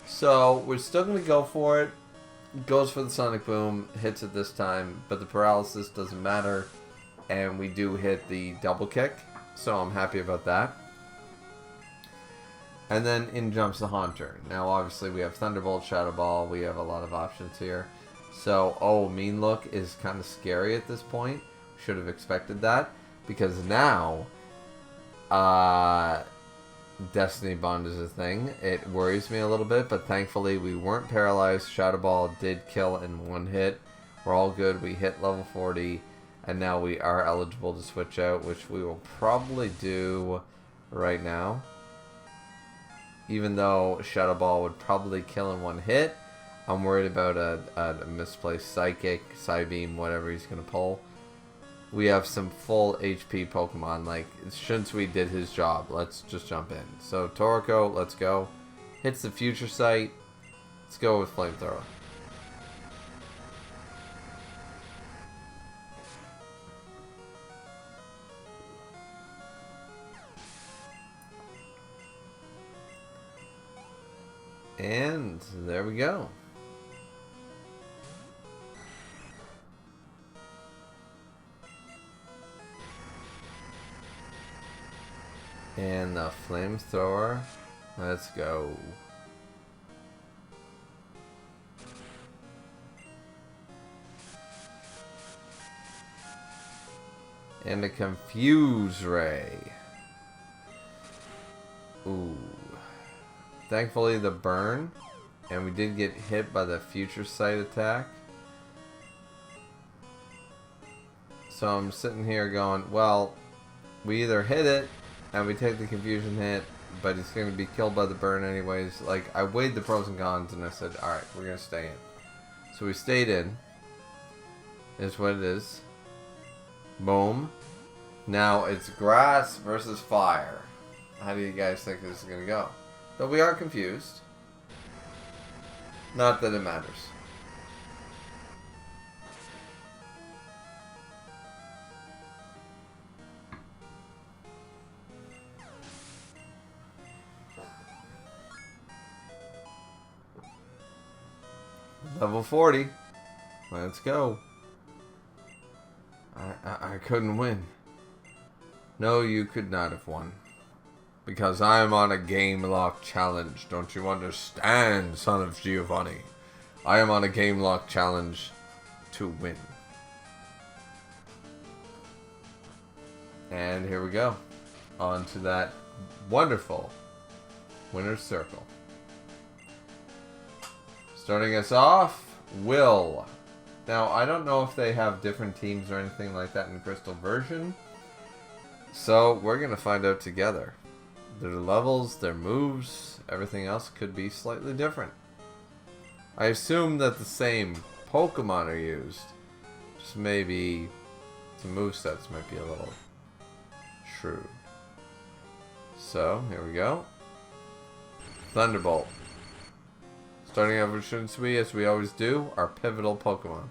So we're still going to go for it. Goes for the Sonic Boom, hits it this time, but the paralysis doesn't matter, and we do hit the double kick, so I'm happy about that. And then in jumps the Haunter. Now obviously we have Thunderbolt, Shadow Ball, we have a lot of options here. So, Mean Look is kind of scary at this point. Should have expected that, because now Destiny Bond is a thing. It worries me a little bit, but thankfully we weren't paralyzed. Shadow Ball did kill in one hit. We're all good. We hit level 40, and now we are eligible to switch out, which we will probably do right now. Even though Shadow Ball would probably kill in one hit, I'm worried about a misplaced Psychic, Psybeam, whatever he's going to pull. We have some full HP Pokemon, like Shunsui did his job. Let's just jump in. So Toriko, let's go. Hits the Future Sight. Let's go with Flamethrower. And there we go. And the Flamethrower. Let's go. And a Confuse Ray. Ooh. Thankfully the burn. And we did get hit by the Future Sight attack. So I'm sitting here going, well, we either hit it and we take the confusion hit, but it's going to be killed by the burn anyways. Like, I weighed the pros and cons and I said, alright, we're going to stay in. So we stayed in. Is what it is. Boom. Now it's grass versus fire. How do you guys think this is going to go? Though we are confused. Not that it matters. Level 40. Let's go. I couldn't win. No, you could not have won. Because I am on a GameLocke challenge. Don't you understand, son of Giovanni? I am on a GameLocke challenge to win. And here we go. On to that wonderful winner's circle. Starting us off, Will. Now, I don't know if they have different teams or anything like that in Crystal version. So, we're going to find out together. Their levels, their moves, everything else could be slightly different. I assume that the same Pokemon are used. Just maybe some movesets might be a little shrewd. So, here we go. Thunderbolt. Starting out with Shunsui, as we always do, our pivotal Pokemon.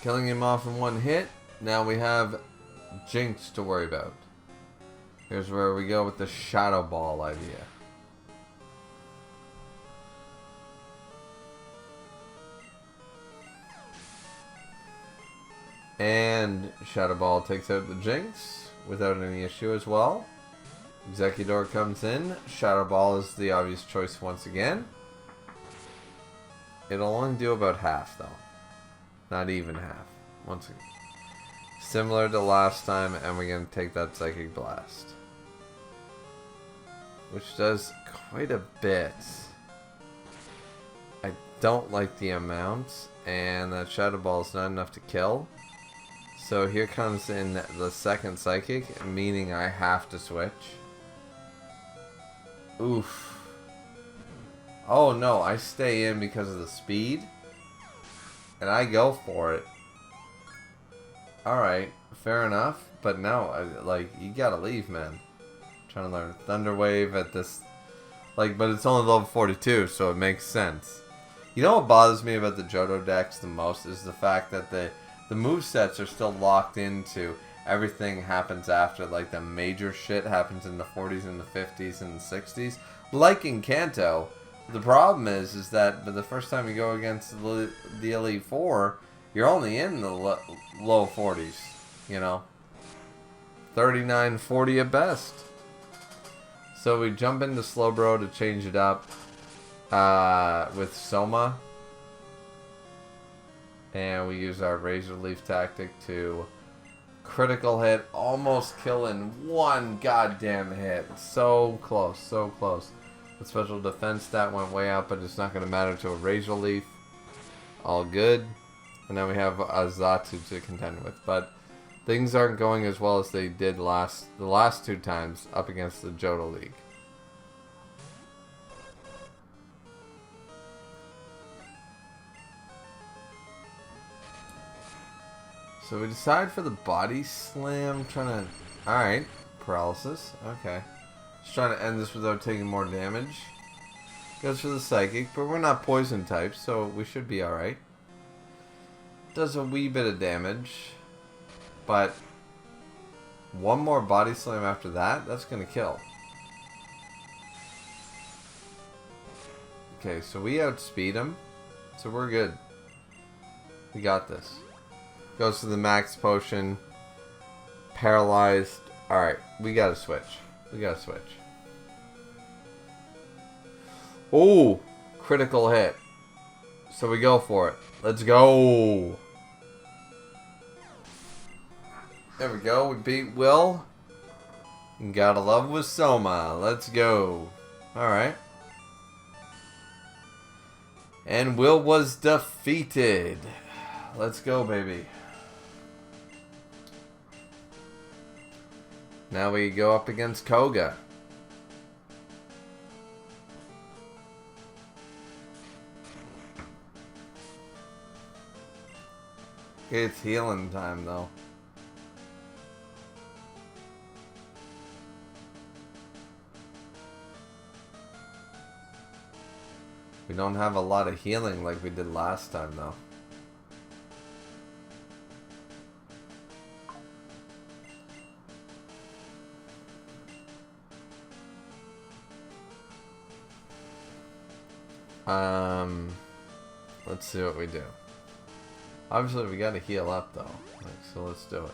Killing him off in one hit. Now we have Jinx to worry about. Here's where we go with the Shadow Ball idea. And Shadow Ball takes out the Jinx. without any issue as well. Executor comes in. Shadow Ball is the obvious choice once again. It'll only do about half though. Not even half. Once again. Similar to last time, and we're going to take that Psychic Blast. Which does quite a bit. I don't like the amount, and that Shadow Ball is not enough to kill. So here comes in the second Psychic, meaning I have to switch. Oof. Oh no, I stay in because of the speed. And I go for it. Alright, fair enough. But no, like, you gotta leave, man. I'm trying to learn Thunder Wave at this... Like, but it's only level 42, so it makes sense. You know what bothers me about the Johto decks the most is the fact that the movesets are still locked into everything happens after. Like, the major shit happens in the 40s and the 50s and the 60s. Like in Kanto, the problem is that the first time you go against the Elite Four, you're only in the low 40s, you know. 39, 40 at best. So we jump into Slowbro to change it up with Soma. And we use our Razor Leaf tactic to critical hit, almost kill in one goddamn hit. So close, so close. The special defense stat went way up, but it's not going to matter to a Razor Leaf. All good. And then we have a Zatu to contend with. But things aren't going as well as they did the last two times up against the Johto League. So we decide for the Body Slam. Trying to... Alright. Paralysis. Okay. Just trying to end this without taking more damage. Goes for the Psychic, but we're not poison types, so we should be alright. Does a wee bit of damage. But one more Body Slam after that, that's going to kill. Okay, so we outspeed him. So we're good. We got this. Goes to the Max Potion. Paralyzed. Alright, we gotta switch. We gotta switch. Oh! Critical hit. So we go for it. Let's go! There we go. We beat Will. And gotta love with Soma. Let's go. Alright. And Will was defeated. Let's go, baby. Now we go up against Koga. It's healing time, though. We don't have a lot of healing like we did last time, though. Let's see what we do. Obviously, we gotta heal up, though. So let's do it.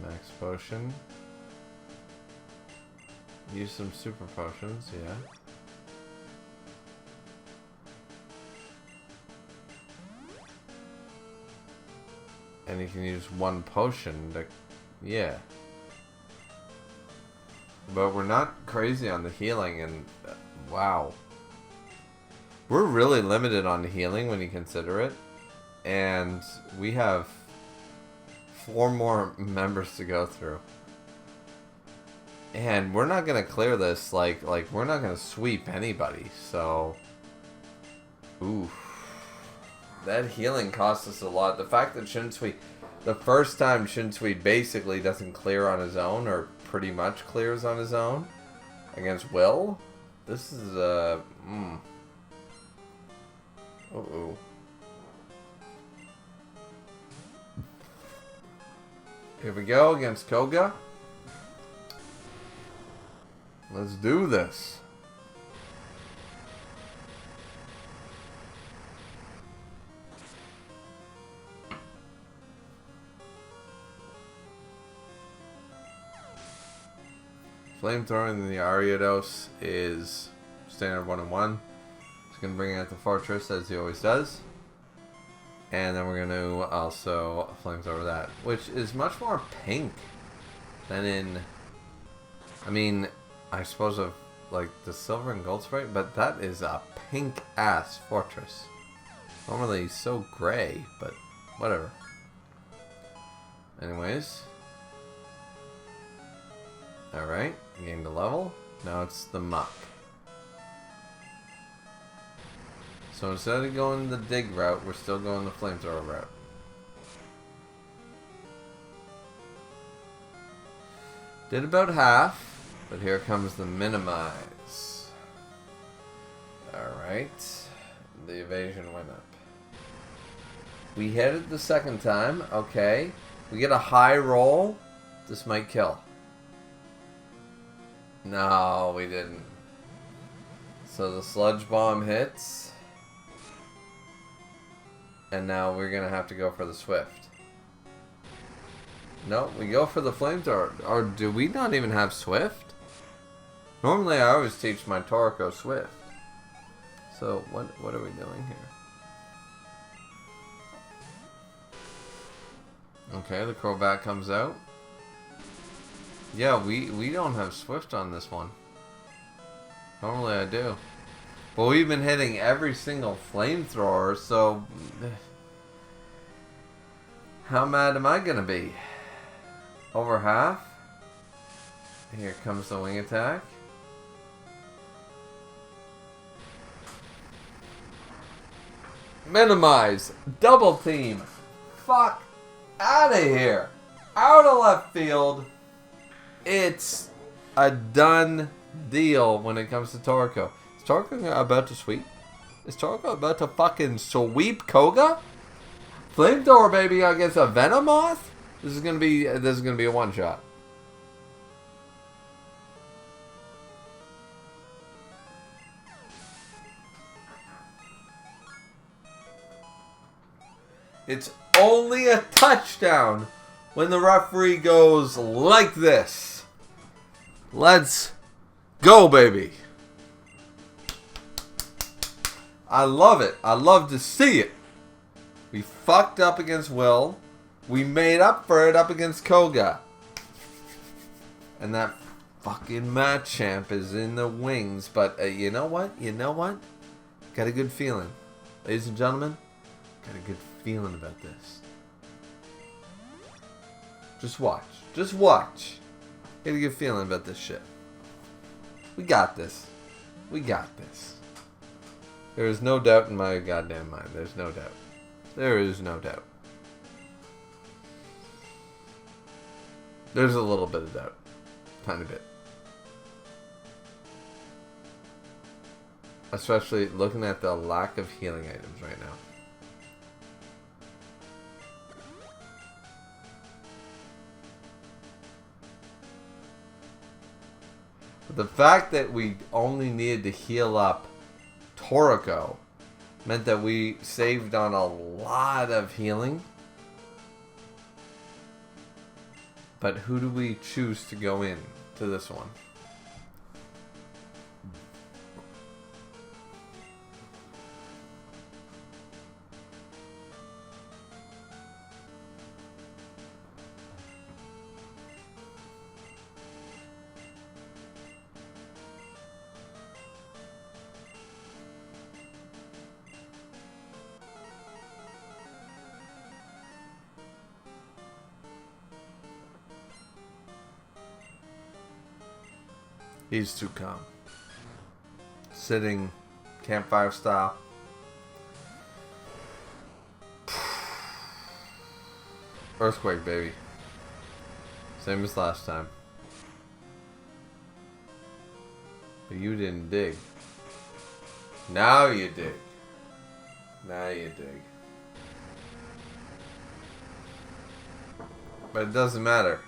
Max Potion. Use some Super Potions, yeah. And you can use one potion to... Yeah. But we're not crazy on the healing, and wow. We're really limited on healing when you consider it. And we have 4 more members to go through. And we're not going to clear this, like we're not going to sweep anybody, so... Oof. That healing cost us a lot. The fact that Shinsui... The first time Shinsui basically doesn't clear on his own, or pretty much clears on his own, against Will. This is Uh-oh. Here we go against Koga. Let's do this. Flamethrower in the Ariados is standard 1-1. He's going to bring out the Fortress as he always does. And then we're going to also Flamethrower that, which is much more pink than in... I mean, I suppose of like the Silver and Gold Sprite, but that is a pink-ass Fortress. Normally so gray, but whatever. Anyways. Alright, gained a level. Now it's the Muck. So instead of going the dig route, we're still going the Flamethrower route. Did about half, but here comes the Minimize. Alright, the evasion went up. We hit it the second time, okay. We get a high roll, this might kill. No, we didn't. So the Sludge Bomb hits. And now we're going to have to go for the Swift. No, we go for the Flamethrower. Or do we not even have Swift? Normally I always teach my Toriko Swift. So what are we doing here? Okay, the Crobat comes out. Yeah, we don't have Swift on this one. Normally I do. But we've been hitting every single Flamethrower, so... How mad am I gonna be? Over half? Here comes the Wing Attack. Minimize! Double Team! Fuck! Out of here! Out of left field! It's a done deal when it comes to Toriko. Is Toriko about to sweep? Is Toriko about to fucking sweep Koga? Flamethrower baby against a Venomoth? This is gonna be a one shot. It's only a touchdown when the referee goes like this. Let's go, baby. I love it. I love to see it. We fucked up against Will. We made up for it up against Koga. And that fucking Machamp is in the wings. But you know what? You know what? Got a good feeling. Ladies and gentlemen, got a good feeling about this. Just watch. Just watch. Got a good feeling about this shit. We got this. We got this. There is no doubt in my goddamn mind. There's no doubt. There is no doubt. There's a little bit of doubt. Tiny bit. Especially looking at the lack of healing items right now. But the fact that we only needed to heal up Toriko meant that we saved on a lot of healing. But who do we choose to go in to this one? He's too calm. Sitting campfire style. Earthquake, baby. Same as last time. But you didn't dig. Now you dig. Now you dig. But it doesn't matter.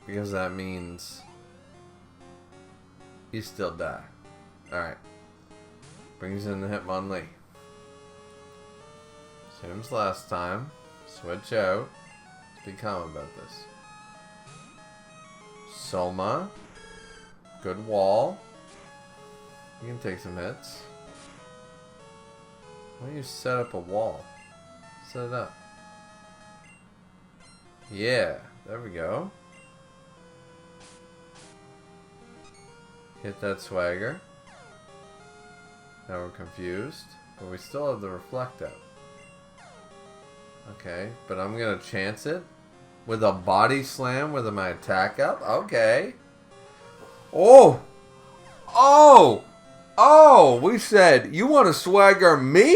Because that means you still die. Alright. Brings in the Hitmonlee. Same as last time. Switch out. Be calm about this. Soma. Good wall. You can take some hits. Why don't you set up a wall? Set it up. Yeah, there we go. Hit that swagger. Now we're confused. But we still have the reflect up. Okay, but I'm gonna chance it with a body slam with my attack up. Okay. Oh! Oh! Oh! We said, you want to swagger me?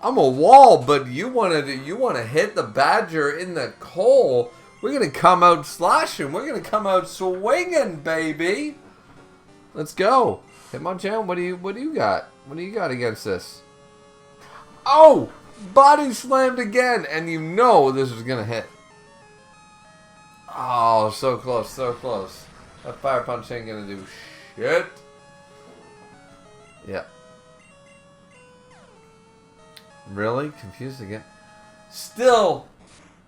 I'm a wall, but you want to hit the badger in the hole. We're gonna come out slashing. We're gonna come out swinging, baby. Let's go. Hitmonchan, what do you got? What do you got against this? Oh! Body slammed again, and you know this is gonna hit. Oh, so close, so close. That fire punch ain't gonna do shit. Yeah. Really? Confused again? Still,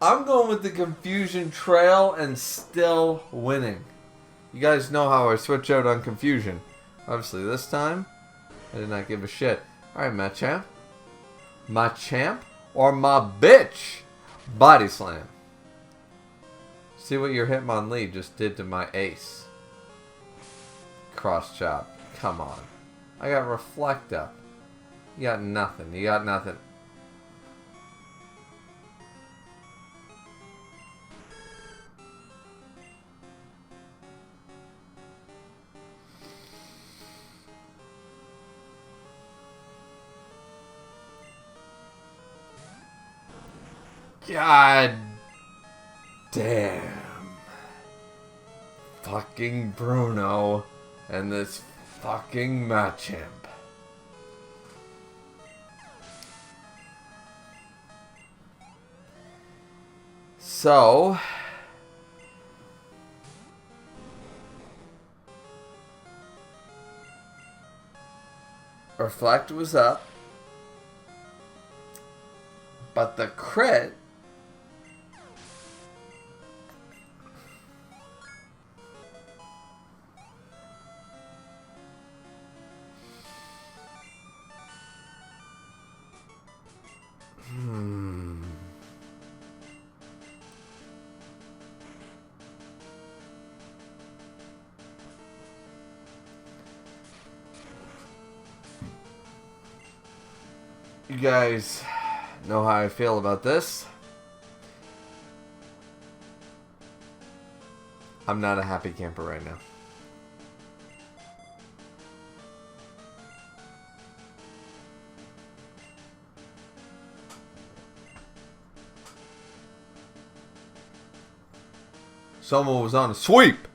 I'm going with the confusion trail and still winning. You guys know how I switch out on confusion. Obviously, this time, I did not give a shit. Alright, Machamp. My champ or my bitch? Body slam. See what your Hitmonlee just did to my ace. Cross chop. Come on. I got reflect up. You got nothing. You got nothing. God damn. Fucking Bruno and this fucking Machamp. So, Reflect was up, but the crit You guys know how I feel about this. I'm not a happy camper right now. Someone was on a sweep.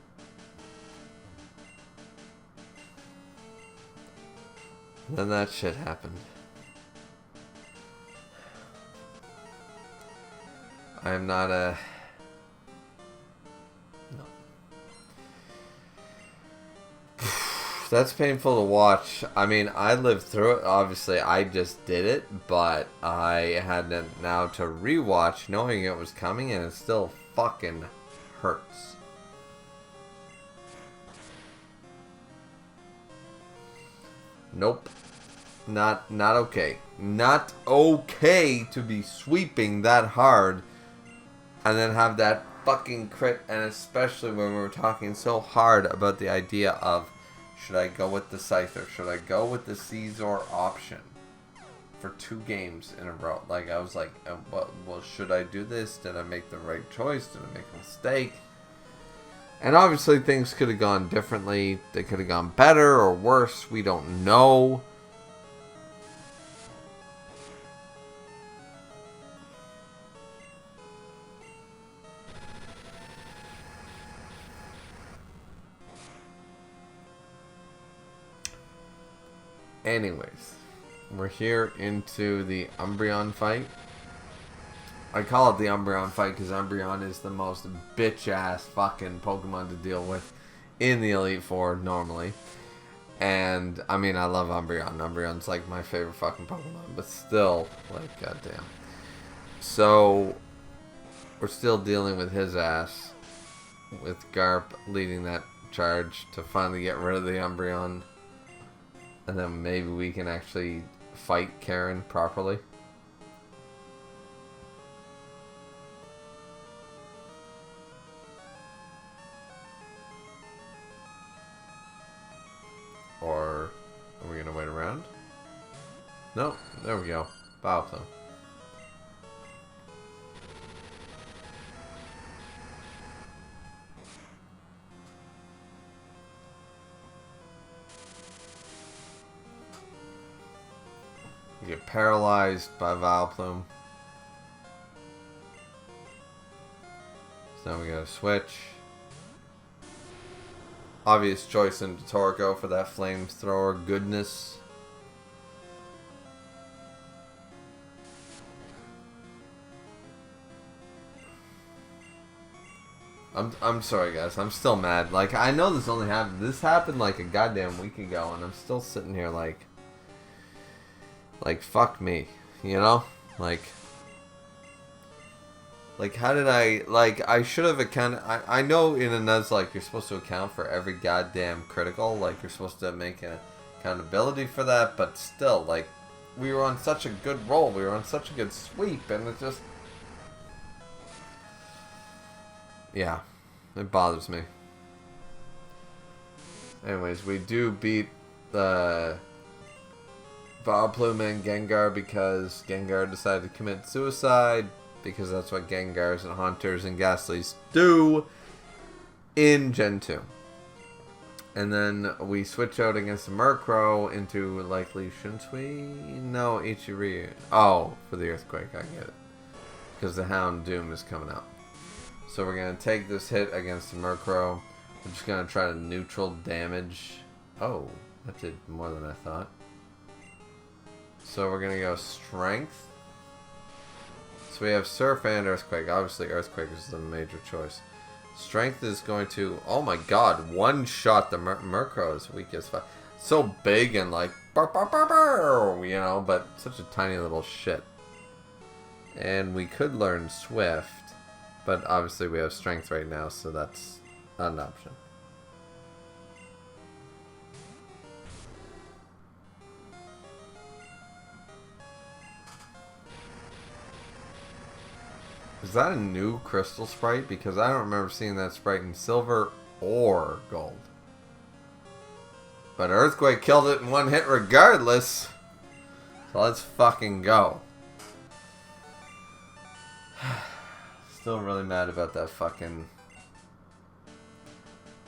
Then that shit happened. I am not a... No. That's painful to watch. I mean, I lived through it. Obviously, I just did it. But I had to now to rewatch knowing it was coming. And it still fucking hurts. Nope. Not okay. Not okay to be sweeping that hard. And then have that fucking crit, and especially when we were talking so hard about the idea of, should I go with the Scyther? Should I go with the Caesar option for 2 games in a row? Like, I was like, well, should I do this? Did I make the right choice? Did I make a mistake? And obviously things could have gone differently. They could have gone better or worse. We don't know. Anyways, we're here into the Umbreon fight. I call it the Umbreon fight because Umbreon is the most bitch-ass fucking Pokemon to deal with in the Elite Four normally. And, I mean, I love Umbreon. Umbreon's like my favorite fucking Pokemon, but still, like, goddamn. So, we're still dealing with his ass. with Garp leading that charge to finally get rid of the Umbreon. And then maybe we can actually fight Karen properly. Or are we going to wait around? No, there we go. Bioplume. You get paralyzed by Vileplume. So now we gotta switch. Obvious choice into Torkoal for that flamethrower goodness. I'm sorry guys, I'm still mad. Like, I know this only happened. This happened like a goddamn week ago, and I'm still sitting here like fuck me, you know? Like how did I should have accounted. I know in a Nuzlocke you're supposed to account for every goddamn critical, like you're supposed to make an accountability for that, but still, like, we were on such a good roll, we were on such a good sweep, and it just, yeah, it bothers me. Anyways, we do beat the Vileplume and Gengar because Gengar decided to commit suicide, because that's what Gengars and Haunters and Ghastlies do in Gen 2. And then we switch out against the Murkrow into likely, shouldn't we? No, Ichiryu. Oh, for the Earthquake, I get it. Because the Houndoom is coming out. So we're going to take this hit against the Murkrow. We're just going to try to neutral damage. Oh, that did more than I thought. So we're going to go Strength. So we have Surf and Earthquake. Obviously, Earthquake is the major choice. Strength is going to, oh my god, one shot the Murkrow is weak as fuck. So big and like, burr, burr, burr, burr, you know, but such a tiny little shit. And we could learn Swift, but obviously we have Strength right now, so that's not an option. Is that a new crystal sprite? Because I don't remember seeing that sprite in silver or gold. But Earthquake killed it in one hit regardless. So let's fucking go. Still really mad about that fucking...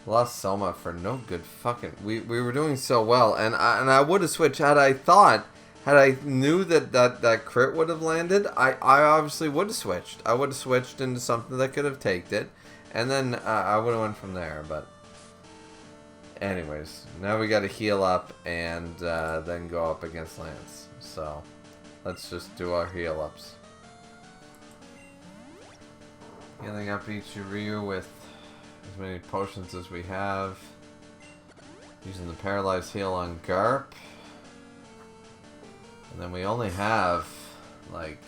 Lost Soma for no good fucking... We were doing so well. And I would have switched had I thought... Had I knew that crit would have landed, I obviously would have switched. I would have switched into something that could have taken it. And then I would have went from there. But anyways, now we got to heal up and then go up against Lance. So let's just do our heal ups. Healing up Ichiryu with as many potions as we have. Using the Paralyzed Heal on Garp. And then we only have, like,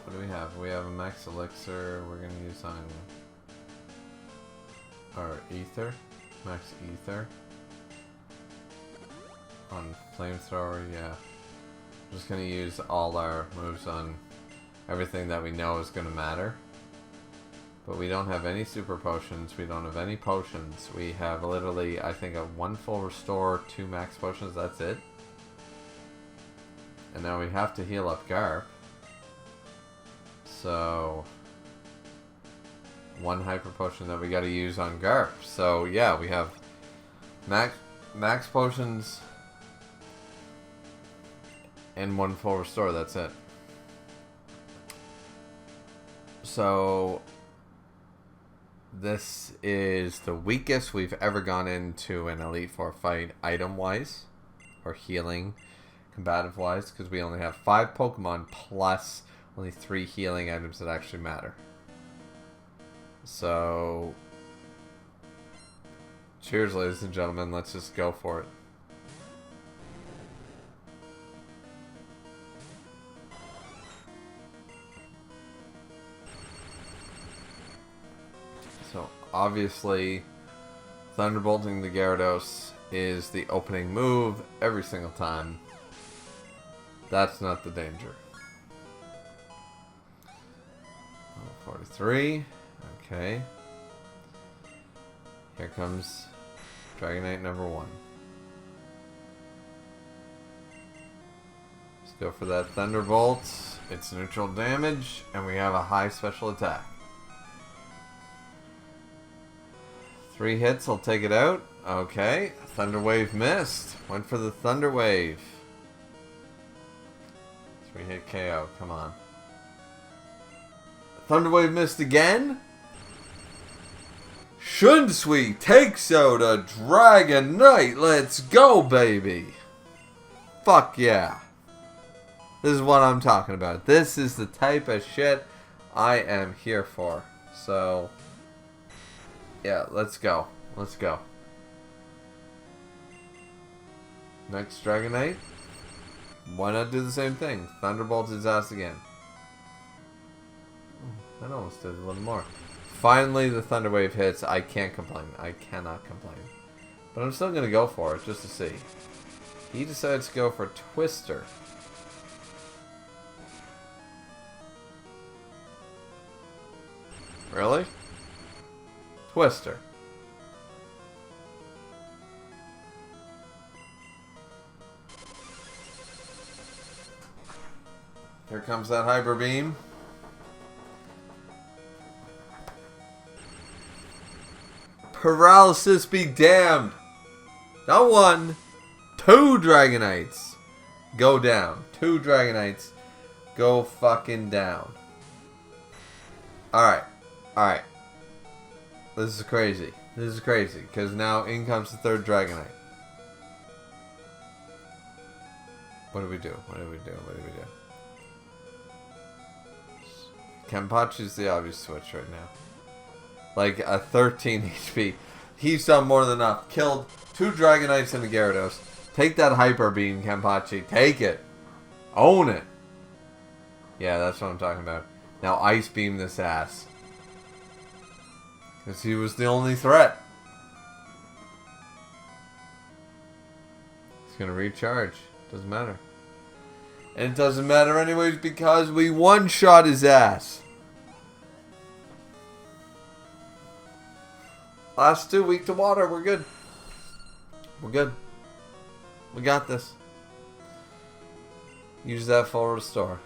what do we have? We have a Max Elixir we're going to use on our Ether. Max Ether. On Flamethrower, yeah. We're just going to use all our moves on everything that we know is going to matter. But we don't have any super potions. We don't have any potions. We have literally, I think, a 1 full restore, 2 max potions. That's it. And now we have to heal up Garp. So 1 hyper potion that we got to use on Garp. So yeah, we have max potions and 1 full restore. That's it. So this is the weakest we've ever gone into an Elite Four fight item wise or healing. Combative wise, because we only have 5 Pokemon plus only 3 healing items that actually matter. So, cheers, ladies and gentlemen. Let's just go for it. obviously, Thunderbolting the Gyarados is the opening move every single time. That's not the danger. 43. Okay. Here comes Dragonite number 1. Let's go for that Thunderbolt. It's neutral damage, and we have a high special attack. 3 hits, I'll take it out. Okay. Thunder Wave missed. Went for the Thunder Wave. 3-hit KO. Come on. Thunder Wave missed again? Shunsui takes out a Dragonite. Let's go, baby. Fuck yeah. This is what I'm talking about. This is the type of shit I am here for. So, yeah, let's go. Let's go. Next Dragonite. Why not do the same thing? Thunderbolt his ass again. That almost did a little more. Finally, the Thunder Wave hits. I can't complain. I cannot complain. But I'm still going to go for it, just to see. He decides to go for Twister. Really? Twister. Here comes that Hyper Beam. Paralysis be damned. Not 1, 2 Dragonites go down. 2 Dragonites go fucking down. Alright. Alright. This is crazy. This is crazy. Because now in comes the 3rd Dragonite. What do we do? What do we do? What do we do? Kenpachi's the obvious switch right now. Like a 13 HP. He's done more than enough. Killed 2 Dragonites and a Gyarados. Take that Hyper Beam, Kenpachi. Take it. Own it. Yeah, that's what I'm talking about. Now Ice Beam this ass. Because he was the only threat. He's going to recharge. Doesn't matter. And it doesn't matter anyways because we one-shot his ass. Last 2 weak to water. We're good. We're good. We got this. Use that full restore.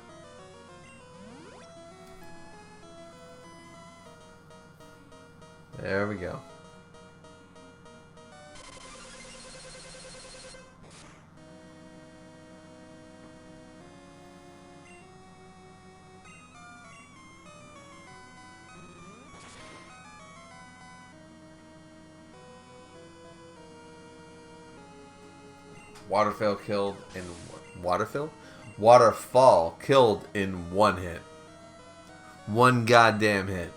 There we go. Waterfall killed in Waterfall killed in 1 hit. 1 goddamn hit.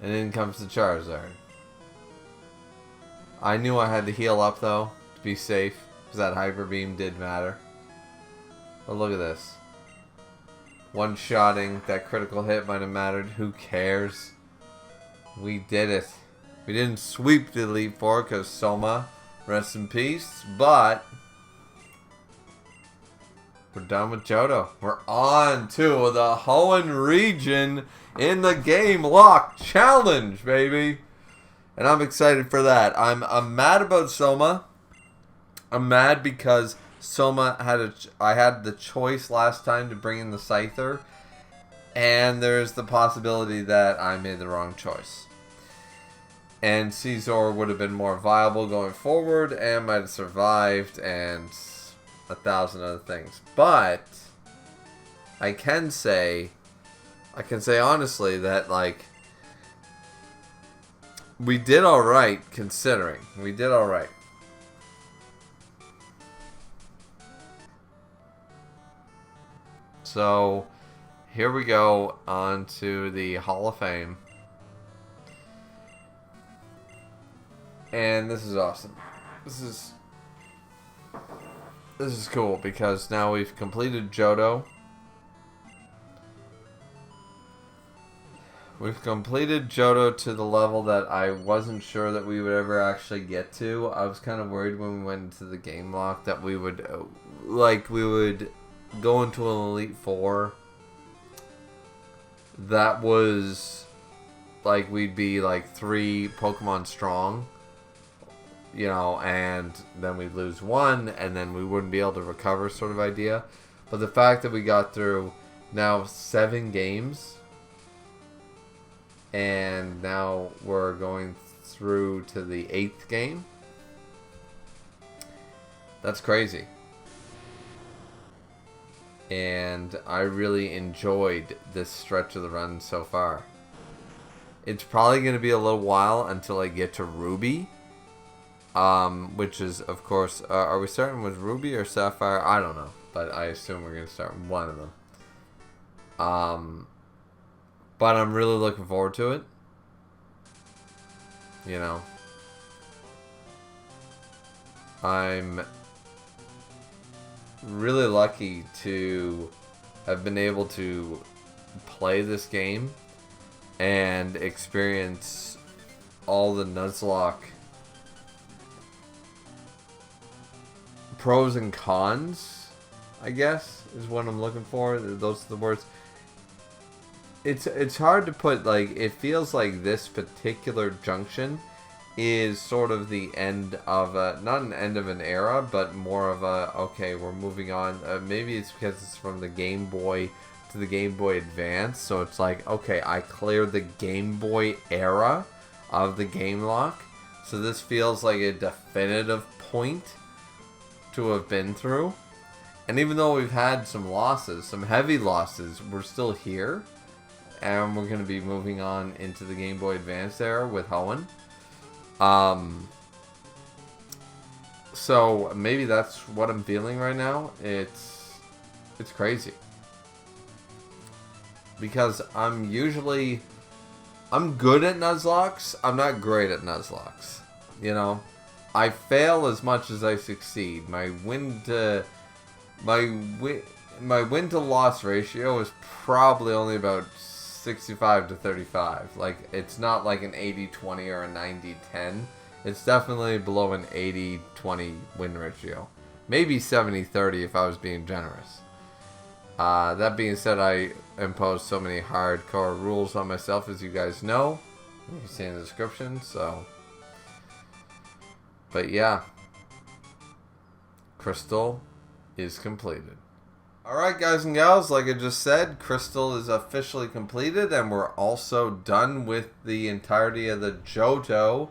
And in comes the Charizard. I knew I had to heal up though to be safe because that Hyper Beam did matter. But look at this. One-shotting, that critical hit might have mattered. Who cares? We did it. We didn't sweep the Elite Four because Soma, rest in peace, but we're done with Johto. We're on to the Hoenn region in the GameLocke challenge, baby. And I'm excited for that. I'm mad about Soma. I'm mad because Soma I had the choice last time to bring in the Scyther, and there's the possibility that I made the wrong choice. And Caesar would have been more viable going forward and might have survived and 1,000 other things. But I can say honestly that like we did alright considering. We did alright. So here we go on to the Hall of Fame. And this is awesome. This is cool because now we've completed Johto. We've completed Johto to the level that I wasn't sure that we would ever actually get to. I was kind of worried when we went into the GameLocke that we would, we would go into an Elite Four. That was, like, we'd be, like, 3 Pokemon strong. You know, and then we'd lose 1, and then we wouldn't be able to recover sort of idea. But the fact that we got through now 7 games... And now we're going through to the 8th game. That's crazy. And I really enjoyed this stretch of the run so far. It's probably going to be a little while until I get to Ruby. Which is, of course, are we starting with Ruby or Sapphire? I don't know. But I assume we're going to start with one of them. But I'm really looking forward to it. You know. I'm really lucky to have been able to play this game and experience all the Nuzlocke pros and cons, I guess, is what I'm looking for. Those are the words. It's hard to put, like, it feels like this particular junction is sort of the end of a, not an end of an era, but more of a, okay, we're moving on. Maybe it's because it's from the Game Boy to the Game Boy Advance, so it's like, okay, I cleared the Game Boy era of the GameLocke, so this feels like a definitive point to have been through. And even though we've had some losses, some heavy losses, we're still here. And we're going to be moving on into the Game Boy Advance era with Hoenn. So maybe that's what I'm feeling right now. It's crazy. Because I'm good at Nuzlockes. I'm not great at Nuzlockes. You know? I fail as much as I succeed. My win to loss ratio is probably only about 65 to 35. Like, it's not like an 80-20 or a 90-10. It's definitely below an 80-20 win ratio. Maybe 70-30 if I was being generous. That being said, I impose so many hardcore rules on myself, as you guys know. You can see in the description, so. But yeah. Crystal is completed. Alright, guys and gals, like I just said, Crystal is officially completed, and we're also done with the entirety of the Johto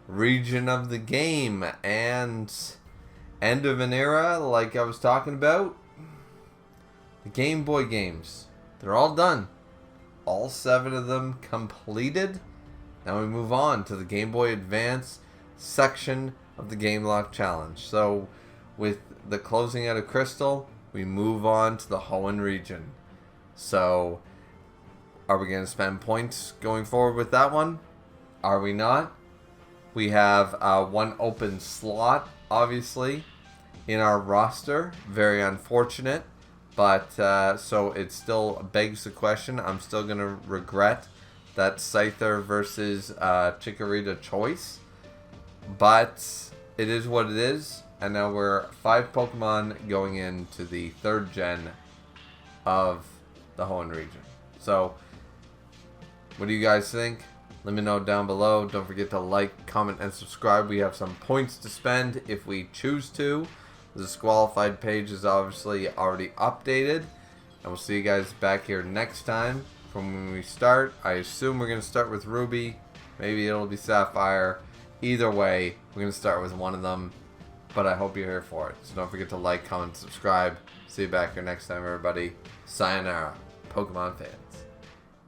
region of the game. And end of an era, like I was talking about. The Game Boy games, they're all done. All 7 of them completed. Now we move on to the Game Boy Advance section of the GameLocke Challenge. So, with the closing out of Crystal, we move on to the Hoenn region. So, are we going to spend points going forward with that one? Are we not? We have 1 open slot, obviously, in our roster. Very unfortunate. But, so it still begs the question. I'm still going to regret that Scyther versus Chikorita choice. But it is what it is. And now we're 5 Pokemon going into the 3rd gen of the Hoenn region. So, what do you guys think? Let me know down below. Don't forget to like, comment, and subscribe. We have some points to spend if we choose to. The disqualified page is obviously already updated. And we'll see you guys back here next time from when we start. I assume we're going to start with Ruby. Maybe it'll be Sapphire. Either way, we're going to start with one of them. But I hope you're here for it. So don't forget to like, comment, subscribe. See you back here next time, everybody. Sayonara, Pokemon fans.